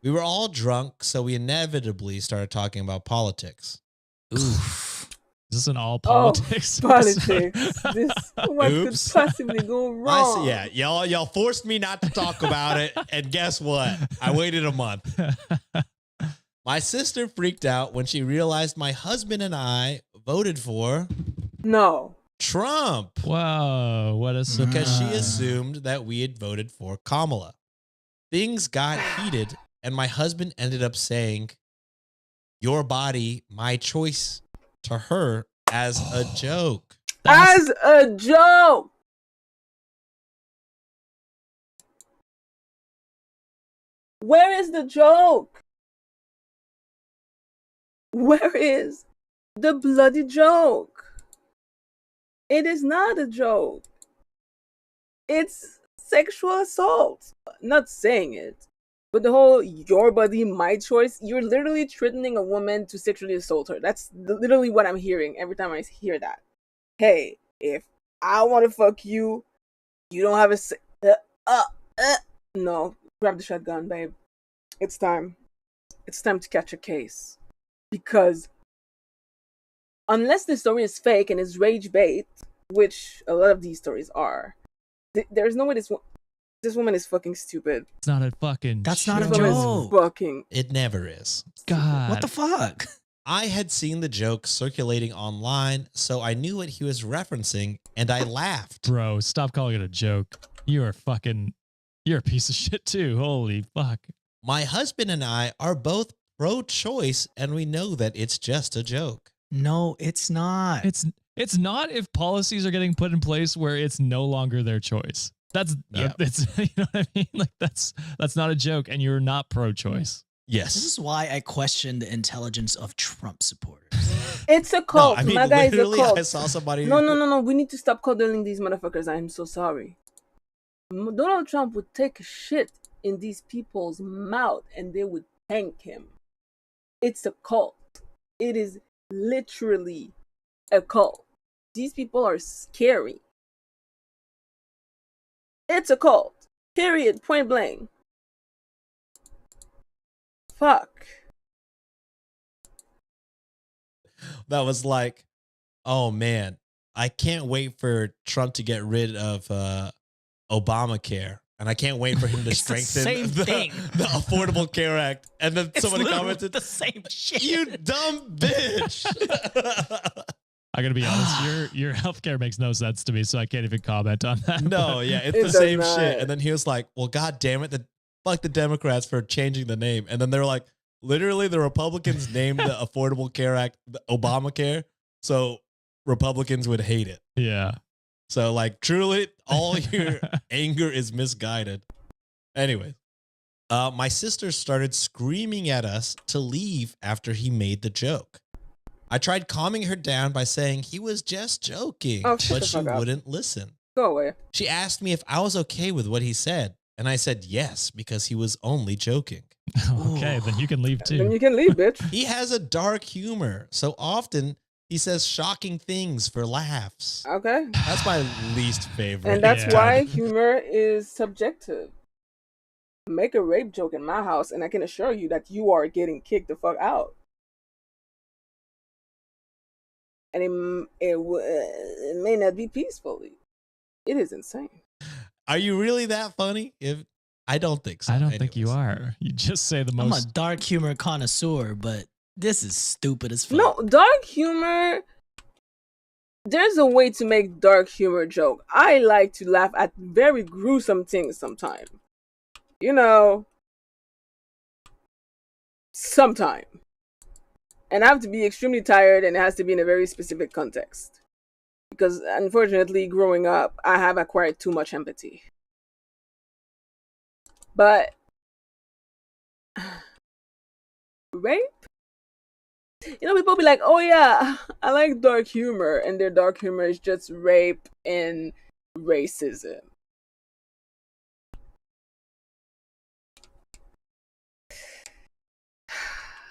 [SPEAKER 3] We were all drunk, so we inevitably started talking about politics.
[SPEAKER 4] Oof.
[SPEAKER 2] Is this an all politics?
[SPEAKER 1] Politics. What could
[SPEAKER 3] Oops.
[SPEAKER 1] possibly go wrong?
[SPEAKER 3] y'all forced me not to talk about it, and guess what? I waited a month. My sister freaked out when she realized my husband and I voted for
[SPEAKER 1] No.
[SPEAKER 3] Trump
[SPEAKER 2] Whoa, what a surprise.
[SPEAKER 3] because she assumed that we had voted for Kamala. Things got heated, and my husband ended up saying, "Your body, my choice," to her as a joke.
[SPEAKER 1] As a joke. Where is the joke? Where is the bloody joke? It is not a joke. It's sexual assault. Not saying it, but the whole "your body, my choice," you're literally threatening a woman to sexually assault her. That's literally what I'm hearing every time I hear that. Hey, if I want to fuck you, you don't have no, grab the shotgun, babe. It's time. It's time to catch a case. Because unless the story is fake and is rage bait, which a lot of these stories are, there's no way this woman is fucking stupid.
[SPEAKER 2] It's not a fucking
[SPEAKER 4] That's not a
[SPEAKER 1] This woman is
[SPEAKER 4] joke.
[SPEAKER 1] fucking.
[SPEAKER 3] It never is.
[SPEAKER 2] God.
[SPEAKER 4] What the fuck?
[SPEAKER 3] I had seen the joke circulating online, so I knew what he was referencing, and I laughed.
[SPEAKER 2] Bro, stop calling it a joke. You're a piece of shit too. Holy fuck.
[SPEAKER 3] My husband and I are both pro-choice, and we know that it's just a joke.
[SPEAKER 4] No, it's not.
[SPEAKER 2] It's not if policies are getting put in place where it's no longer their choice. That's
[SPEAKER 3] Yeah.
[SPEAKER 2] it's you know what I mean? Like that's not a joke, and you're not pro-choice.
[SPEAKER 4] This
[SPEAKER 3] Yes.
[SPEAKER 4] is why I question the intelligence of Trump supporters.
[SPEAKER 1] It's a
[SPEAKER 3] No,
[SPEAKER 1] cult.
[SPEAKER 3] I mean,
[SPEAKER 1] My guy is a
[SPEAKER 3] literally, I
[SPEAKER 1] cult.
[SPEAKER 3] saw somebody.
[SPEAKER 1] No. We need to stop cuddling these motherfuckers. I'm so sorry. Donald Trump would take a shit in these people's mouth and they would thank him. It's a cult. It is literally a cult. These people are scary. It's a cult. Period. Point blank. Fuck.
[SPEAKER 3] that was like, oh man, I can't wait for Trump to get rid of Obamacare. And I can't wait for him to
[SPEAKER 4] It's the
[SPEAKER 3] strengthen
[SPEAKER 4] same thing.
[SPEAKER 3] the Affordable Care Act. And then
[SPEAKER 4] It's
[SPEAKER 3] somebody
[SPEAKER 4] literally
[SPEAKER 3] commented,
[SPEAKER 4] the same shit.
[SPEAKER 3] you dumb bitch.
[SPEAKER 2] I gotta be honest, your healthcare makes no sense to me, so I can't even comment on that.
[SPEAKER 3] No, yeah, it's
[SPEAKER 1] It
[SPEAKER 3] the
[SPEAKER 1] does
[SPEAKER 3] same
[SPEAKER 1] not.
[SPEAKER 3] shit. And then he was like, well, God damn it. Fuck the Democrats for changing the name. And then they're like, literally, the Republicans named the Affordable Care Act the Obamacare. So Republicans would hate it.
[SPEAKER 2] Yeah.
[SPEAKER 3] So, like, truly, all your anger is misguided. Anyway, my sister started screaming at us to leave after he made the joke. I tried calming her down by saying he was just joking,
[SPEAKER 1] Oh, shut
[SPEAKER 3] but
[SPEAKER 1] the
[SPEAKER 3] she
[SPEAKER 1] fuck up.
[SPEAKER 3] wouldn't listen.
[SPEAKER 1] Go away.
[SPEAKER 3] She asked me if I was okay with what he said, and I said yes, because he was only joking.
[SPEAKER 2] Okay, then you can leave
[SPEAKER 1] Then
[SPEAKER 2] too.
[SPEAKER 1] you can leave, bitch.
[SPEAKER 3] He has a dark humor, so often he says shocking things for laughs.
[SPEAKER 1] Okay.
[SPEAKER 3] That's my least favorite.
[SPEAKER 1] And that's
[SPEAKER 2] Yeah.
[SPEAKER 1] why humor is subjective. Make a rape joke in my house, and I can assure you that you are getting kicked the fuck out. And it may not be peacefully. It is insane.
[SPEAKER 3] Are you really that funny? I don't think so.
[SPEAKER 2] I don't think you
[SPEAKER 3] Anyways.
[SPEAKER 2] are. You just say the
[SPEAKER 4] I'm a
[SPEAKER 2] most.
[SPEAKER 4] dark humor connoisseur, but this is stupid as fuck.
[SPEAKER 1] No, dark humor. There's a way to make dark humor joke. I like to laugh at very gruesome things sometimes. You know, sometime. And I have to be extremely tired, and it has to be in a very specific context. Because unfortunately, growing up, I have acquired too much empathy. But rape? You know, people be like, oh yeah, I like dark humor, and their dark humor is just rape and racism.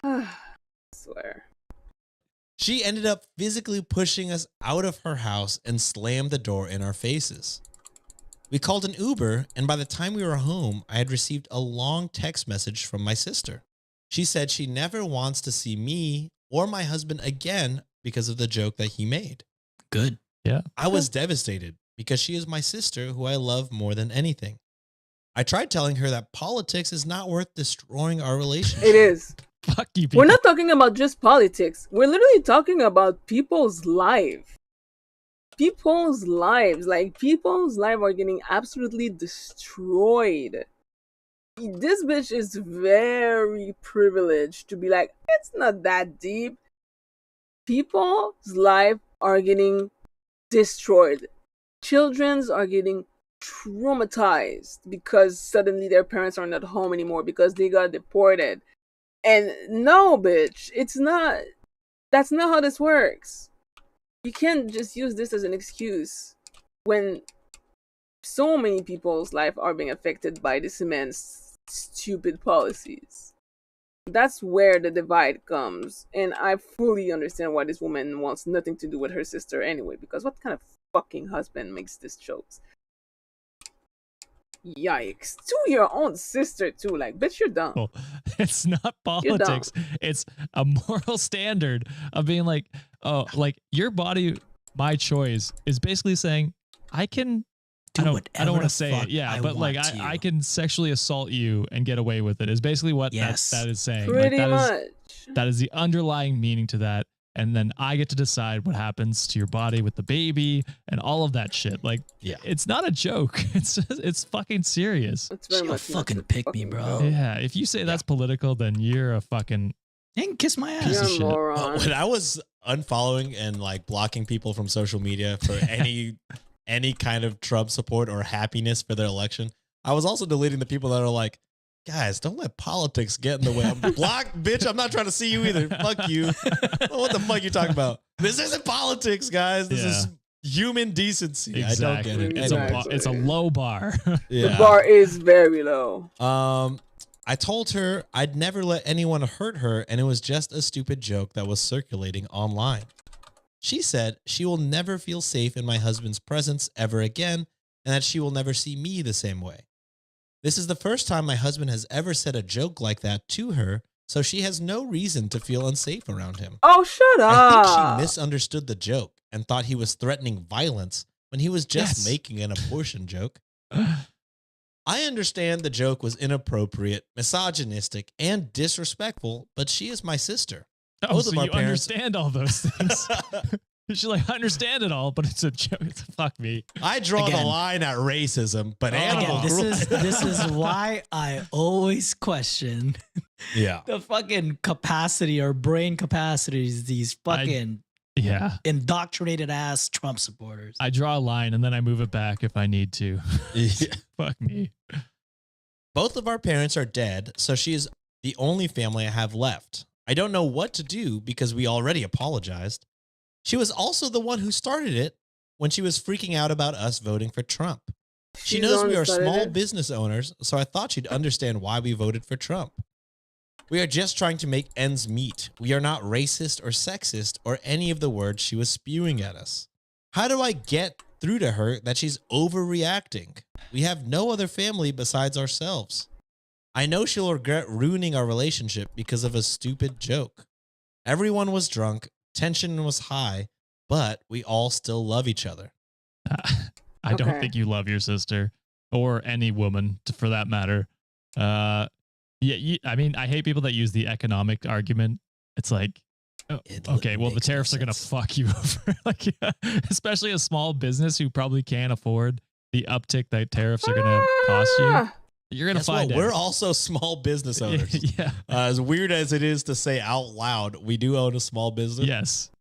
[SPEAKER 1] I swear.
[SPEAKER 3] She ended up physically pushing us out of her house and slammed the door in our faces. We called an Uber, and by the time we were home, I had received a long text message from my sister. She said she never wants to see me or my husband again because of the joke that he made.
[SPEAKER 4] Good.
[SPEAKER 2] Yeah.
[SPEAKER 3] I was devastated because she is my sister who I love more than anything. I tried telling her that politics is not worth destroying our relationship.
[SPEAKER 1] It is.
[SPEAKER 2] Fuck you, people.
[SPEAKER 1] We're not talking about just politics. We're literally talking about people's life. People's lives. Like, people's lives are getting absolutely destroyed. This bitch is very privileged to be like, it's not that deep. People's lives are getting destroyed. Children's are getting traumatized because suddenly their parents are not home anymore because they got deported. And no, bitch, it's not. That's not how this works. You can't just use this as an excuse when so many people's life are being affected by this man's stupid policies. That's where the divide comes. And I fully understand why this woman wants nothing to do with her sister anyway, because what kind of fucking husband makes this jokes? Yikes. To your own sister too. Like, bitch, you're dumb.
[SPEAKER 2] Well, it's not politics. It's a moral standard of being like, oh, like your body, my choice is basically saying I can. I don't want to say it. Yeah, but like I can sexually assault you and get away with it is basically what that is saying.
[SPEAKER 1] Pretty
[SPEAKER 2] like,
[SPEAKER 1] much.
[SPEAKER 2] That is the underlying meaning to that. And then I get to decide what happens to your body with the baby and all of that shit. Like,
[SPEAKER 3] Yeah.
[SPEAKER 2] it's not a joke. It's fucking serious.
[SPEAKER 1] It's very
[SPEAKER 4] She'll
[SPEAKER 1] much
[SPEAKER 4] fucking
[SPEAKER 1] not a
[SPEAKER 4] pick me,
[SPEAKER 1] fucking
[SPEAKER 4] bro.
[SPEAKER 1] joke.
[SPEAKER 2] Yeah, if you say that's political, then you're a fucking
[SPEAKER 4] You can kiss my
[SPEAKER 2] Piece
[SPEAKER 4] ass.
[SPEAKER 2] of
[SPEAKER 1] You're
[SPEAKER 2] shit.
[SPEAKER 1] a moron.
[SPEAKER 3] When I was unfollowing and like blocking people from social media for any kind of Trump support or happiness for their election, I was also deleting the people that are like, guys, don't let politics get in the way. I'm blocked, bitch. I'm not trying to see you either. Fuck you. What the fuck you talking about? This isn't politics, guys. This is human decency.
[SPEAKER 2] exactly.
[SPEAKER 3] I don't get it.
[SPEAKER 2] It's,
[SPEAKER 3] Anyways.
[SPEAKER 2] it's a low bar.
[SPEAKER 1] The bar is very low.
[SPEAKER 3] I told her I'd never let anyone hurt her, and it was just a stupid joke that was circulating online. She said she will never feel safe in my husband's presence ever again, and that she will never see me the same way. This is the first time my husband has ever said a joke like that to her, so she has no reason to feel unsafe around him.
[SPEAKER 1] Oh, shut up.
[SPEAKER 3] I think she misunderstood the joke and thought he was threatening violence when he was just making an abortion joke. I understand the joke was inappropriate, misogynistic, and disrespectful, but she is my sister.
[SPEAKER 2] Oh,
[SPEAKER 3] Both
[SPEAKER 2] so
[SPEAKER 3] of our
[SPEAKER 2] you
[SPEAKER 3] parents
[SPEAKER 2] understand all those things. She's like, I understand it all, but it's a joke. Fuck me.
[SPEAKER 3] I draw the line at racism, but animal cruelty.
[SPEAKER 4] This is why I always question
[SPEAKER 3] Yeah.
[SPEAKER 4] the fucking capacity or brain capacities these fucking indoctrinated ass Trump supporters.
[SPEAKER 2] I draw a line and then I move it back if I need to.
[SPEAKER 3] Yeah.
[SPEAKER 2] Fuck me.
[SPEAKER 3] Both of our parents are dead, so she is the only family I have left. I don't know what to do because we already apologized. She was also the one who started it when she was freaking out about us voting for Trump. She knows we are small business owners, so I thought she'd understand why we voted for Trump. We are just trying to make ends meet. We are not racist or sexist or any of the words she was spewing at us. How do I get through to her that she's overreacting? We have no other family besides ourselves. I know she'll regret ruining our relationship because of a stupid joke. Everyone was drunk. Tension was high, but we all still love each other.
[SPEAKER 2] I don't think you love your sister or any woman for that matter. I mean, I hate people that use the economic argument. It's like, okay, well, the tariffs are going to fuck you over. Like, especially a small business who probably can't afford the uptick that tariffs are going to cost you. You're going to find
[SPEAKER 3] we're also small business owners.
[SPEAKER 2] Yeah.
[SPEAKER 3] As weird as it is to say out loud, we do own a small business.
[SPEAKER 2] Yes.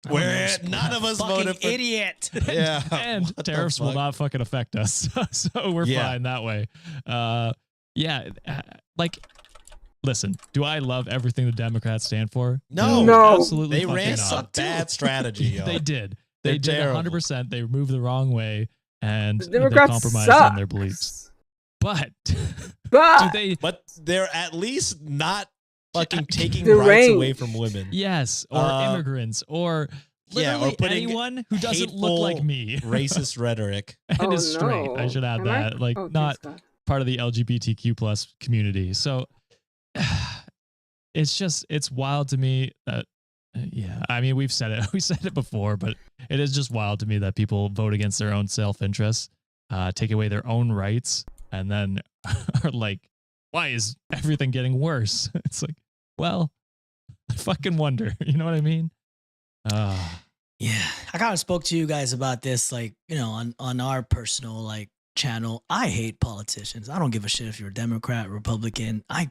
[SPEAKER 3] Where none of us voted for.
[SPEAKER 4] Idiot.
[SPEAKER 3] Yeah.
[SPEAKER 2] And tariffs will not fucking affect us. So we're fine that way. Like, listen, do I love everything the Democrats stand for?
[SPEAKER 3] No.
[SPEAKER 2] Absolutely.
[SPEAKER 3] They ran some bad strategy. Yo.
[SPEAKER 2] They did. They did 100%. They moved the wrong way and
[SPEAKER 1] The
[SPEAKER 2] they
[SPEAKER 1] Democrats
[SPEAKER 2] compromised
[SPEAKER 1] suck.
[SPEAKER 2] on their beliefs. But
[SPEAKER 3] But they're at least not fucking taking
[SPEAKER 1] The
[SPEAKER 3] rights
[SPEAKER 1] range.
[SPEAKER 3] away from women.
[SPEAKER 2] Yes, or immigrants, or literally
[SPEAKER 3] or putting
[SPEAKER 2] anyone who doesn't look like me.
[SPEAKER 3] Racist rhetoric.
[SPEAKER 2] And is straight. I should add that. Like, not part of the LGBTQ plus community. So it's wild to me that, I mean, we've said it. We said it before, but it is just wild to me that people vote against their own self-interest, take away their own rights, and then are like, why is everything getting worse? It's like, well, I fucking wonder. You know what I mean?
[SPEAKER 4] Yeah. I kind of spoke to you guys about this, like, you know, on our personal, like, channel. I hate politicians. I don't give a shit if you're a Democrat, Republican. I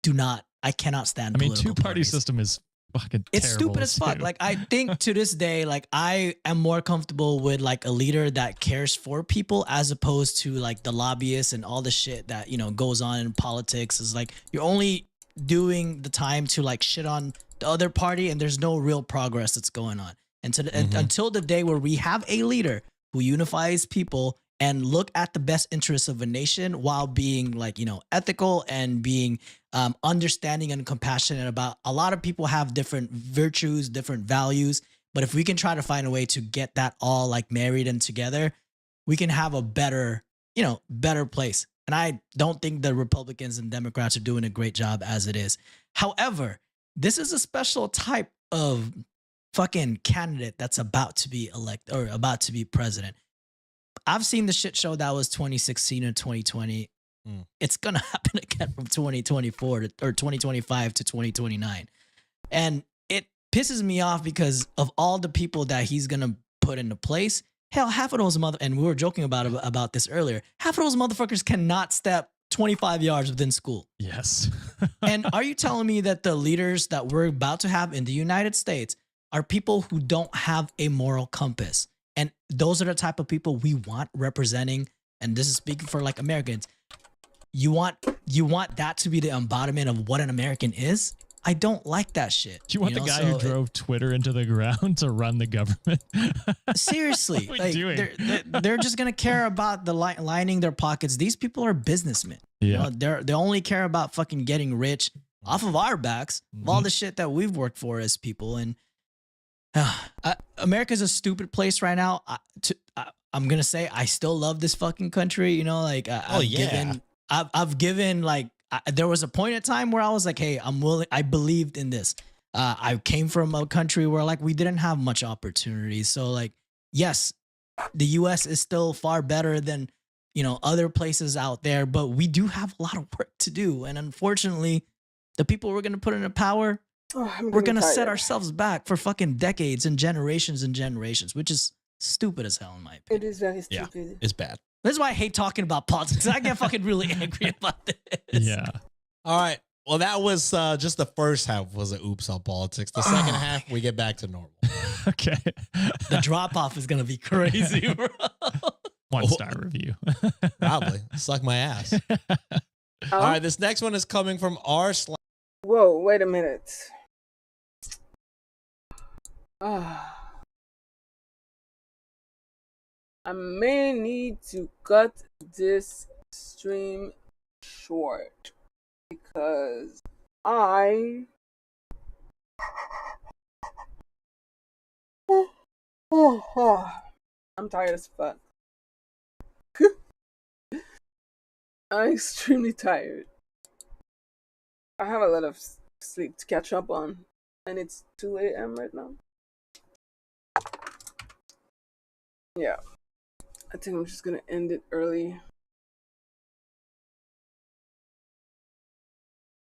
[SPEAKER 4] cannot stand political
[SPEAKER 2] two-party
[SPEAKER 4] parties.
[SPEAKER 2] system is fucking
[SPEAKER 4] It's
[SPEAKER 2] terrible
[SPEAKER 4] stupid as fuck.
[SPEAKER 2] too.
[SPEAKER 4] Like, I think to this day, like, I am more comfortable with like a leader that cares for people as opposed to like the lobbyists and all the shit that, you know, goes on in politics. Is like, you're only doing the time to like shit on the other party and there's no real progress that's going on. And until the day where we have a leader who unifies people and look at the best interests of a nation while being like, you know, ethical and being understanding and compassionate about, a lot of people have different virtues, different values. But if we can try to find a way to get that all like married and together, we can have a better, you know, better place. And I don't think the Republicans and Democrats are doing a great job as it is. However, this is a special type of fucking candidate that's about to be elected or about to be president. I've seen the shit show that was 2016 and 2020. It's going to happen again from 2024 to, or 2025 to 2029. And it pisses me off because of all the people that he's going to put into place. Hell, half of those and we were joking about this earlier, half of those motherfuckers cannot step 25 yards within school.
[SPEAKER 2] Yes.
[SPEAKER 4] And are you telling me that the leaders that we're about to have in the United States are people who don't have a moral compass? And those are the type of people we want representing. And this is speaking for like Americans. You want that to be the embodiment of what an American is? I don't like that shit.
[SPEAKER 2] Do you want the guy who drove Twitter into the ground to run the government?
[SPEAKER 4] Seriously.
[SPEAKER 2] What are we doing?
[SPEAKER 4] They're just going to care about the lining their pockets. These people are businessmen.
[SPEAKER 2] Yeah.
[SPEAKER 4] You know, they only care about fucking getting rich off of our backs, of all the shit that we've worked for as people. And America's a stupid place right now. I'm going to say I still love this fucking country. You know, like I've given like there was a point in time where I was like, hey, I'm willing. I believed in this. I came from a country where like we didn't have much opportunity. So like, yes, the US is still far better than, other places out there, but we do have a lot of work to do. And unfortunately, the people we're going to put into power, we're going to set ourselves back for fucking decades and generations, which is stupid as hell in my opinion.
[SPEAKER 1] It is very
[SPEAKER 3] Yeah,
[SPEAKER 1] stupid.
[SPEAKER 3] it's bad.
[SPEAKER 4] That's why I hate talking about politics. I get fucking really angry about this.
[SPEAKER 2] Yeah.
[SPEAKER 3] All right. Well, that was just the first half was a oops on politics. The second half, we get back to normal.
[SPEAKER 2] Okay.
[SPEAKER 4] The drop off is going to be crazy, bro.
[SPEAKER 2] 1-star review.
[SPEAKER 3] Probably. Suck my ass. All right. This next one is coming from r/.
[SPEAKER 1] Whoa, wait a minute. I may need to cut this stream short because I'm tired as fuck. I'm extremely tired. I have a lot of sleep to catch up on, and it's 2 a.m. right now. Yeah, I think I'm just gonna end it early.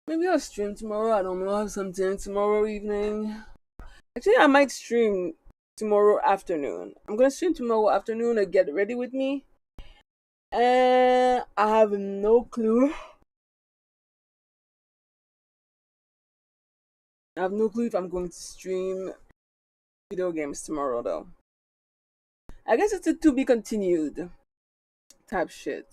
[SPEAKER 1] Maybe I'll stream tomorrow. I don't know. I have something tomorrow evening. Actually, I might stream tomorrow afternoon. I'm gonna stream tomorrow afternoon to get ready with me. And I have no clue. I have no clue if I'm going to stream video games tomorrow, though. I guess it's a to be continued type shit.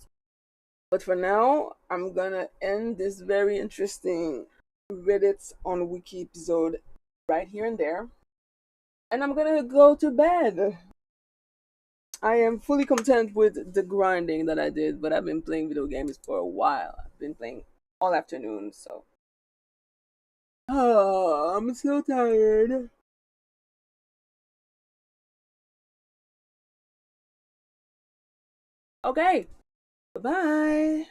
[SPEAKER 1] But for now, I'm gonna end this very interesting Reddit on Wiki episode right here and there. And I'm gonna go to bed. I am fully content with the grinding that I did, but I've been playing video games for a while. I've been playing all afternoon, so. Oh, I'm so tired. Okay. Bye-bye.